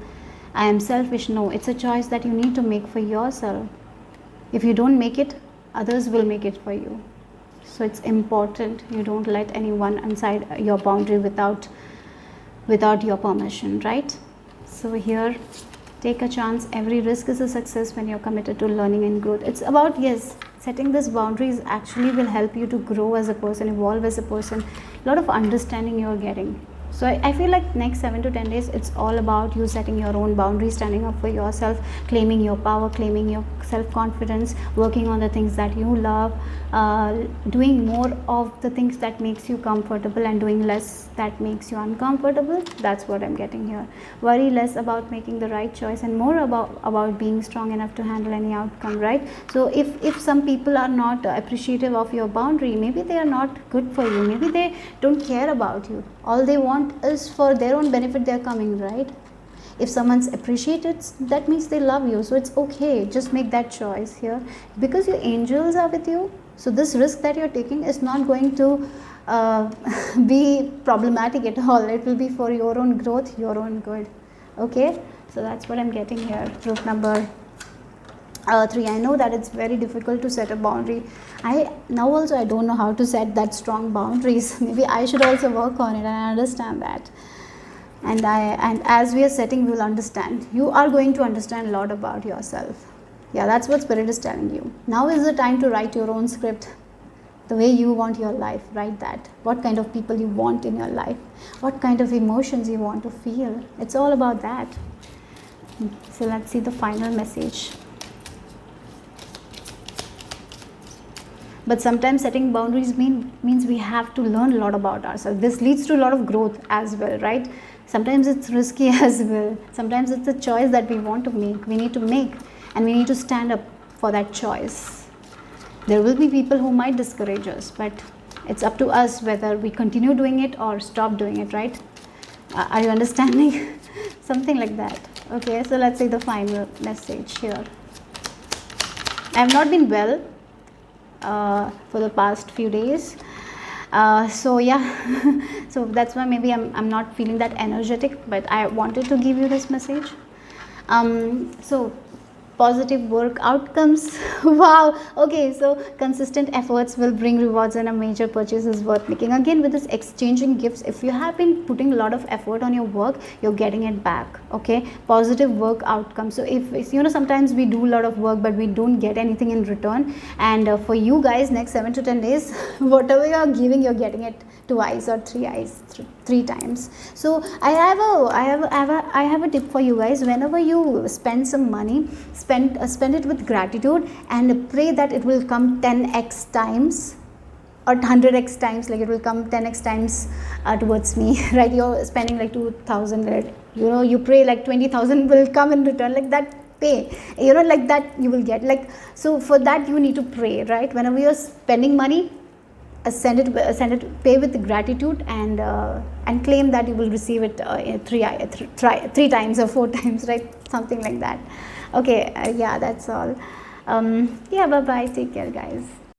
am selfish. No, it's a choice that you need to make for yourself. If you don't make it, others will make it for you. So it's important you don't let anyone inside your boundary without your permission, right? So here, take a chance. Every risk is a success when you're committed to learning and growth. It's about, yes, setting these boundaries actually will help you to grow as a person, evolve as a person. A lot of understanding you're getting. So I feel like next 7 to 10 days, it's all about you setting your own boundaries, standing up for yourself, claiming your power, claiming your self-confidence, working on the things that you love, doing more of the things that makes you comfortable and doing less that makes you uncomfortable. That's what I'm getting here. Worry less about making the right choice and more about being strong enough to handle any outcome, right? So if some people are not appreciative of your boundary, maybe they are not good for you, maybe they don't care about you. All they want is for their own benefit they're coming, right? If someone's appreciated, that means they love you. So it's okay, just make that choice here, because your angels are with you. So this risk that you're taking is not going to be problematic at all. It will be for your own growth, your own good. Okay, so that's what I'm getting here. Proof number 3. I know that it's very difficult to set a boundary. I don't know how to set that strong boundaries. Maybe I should also work on it, and I understand that. And as we are setting, we will understand. You are going to understand a lot about yourself. Yeah, that's what Spirit is telling you. Now is the time to write your own script, the way you want your life. Write that. What kind of people you want in your life, what kind of emotions you want to feel. It's all about that. So let's see the final message. But sometimes setting boundaries means we have to learn a lot about ourselves. This leads to a lot of growth as well, right? Sometimes it's risky as well. Sometimes it's a choice that we want to make. We need to make, and we need to stand up for that choice. There will be people who might discourage us, but it's up to us whether we continue doing it or stop doing it, right? Are you understanding? Something like that. Okay, so let's see the final message here. I have not been well for the past few days, so yeah, so that's why maybe I'm not feeling that energetic, but I wanted to give you this message. So positive work outcomes. Wow. Okay, so consistent efforts will bring rewards, and a major purchase is worth making. Again, with this exchanging gifts, if you have been putting a lot of effort on your work, you're getting it back. Okay, positive work outcomes. So if you know, sometimes we do a lot of work but we don't get anything in return, and for you guys, next 7 to 10 days, whatever you are giving, you're getting it twice or three times. So I have a tip for you guys. Whenever you spend some money, spend it with gratitude and pray that it will come 10x times. or 100x times, like it will come 10x times towards me, right? You're spending like 2000, you know, you pray like 20,000 will come in return, like that pay, you know, like that you will get. Like, so for that you need to pray, right? Whenever you're spending money, send it, pay with gratitude, and claim that you will receive it three times or four times, right? Something like that. Okay, yeah, that's all. Yeah, bye bye, take care, guys.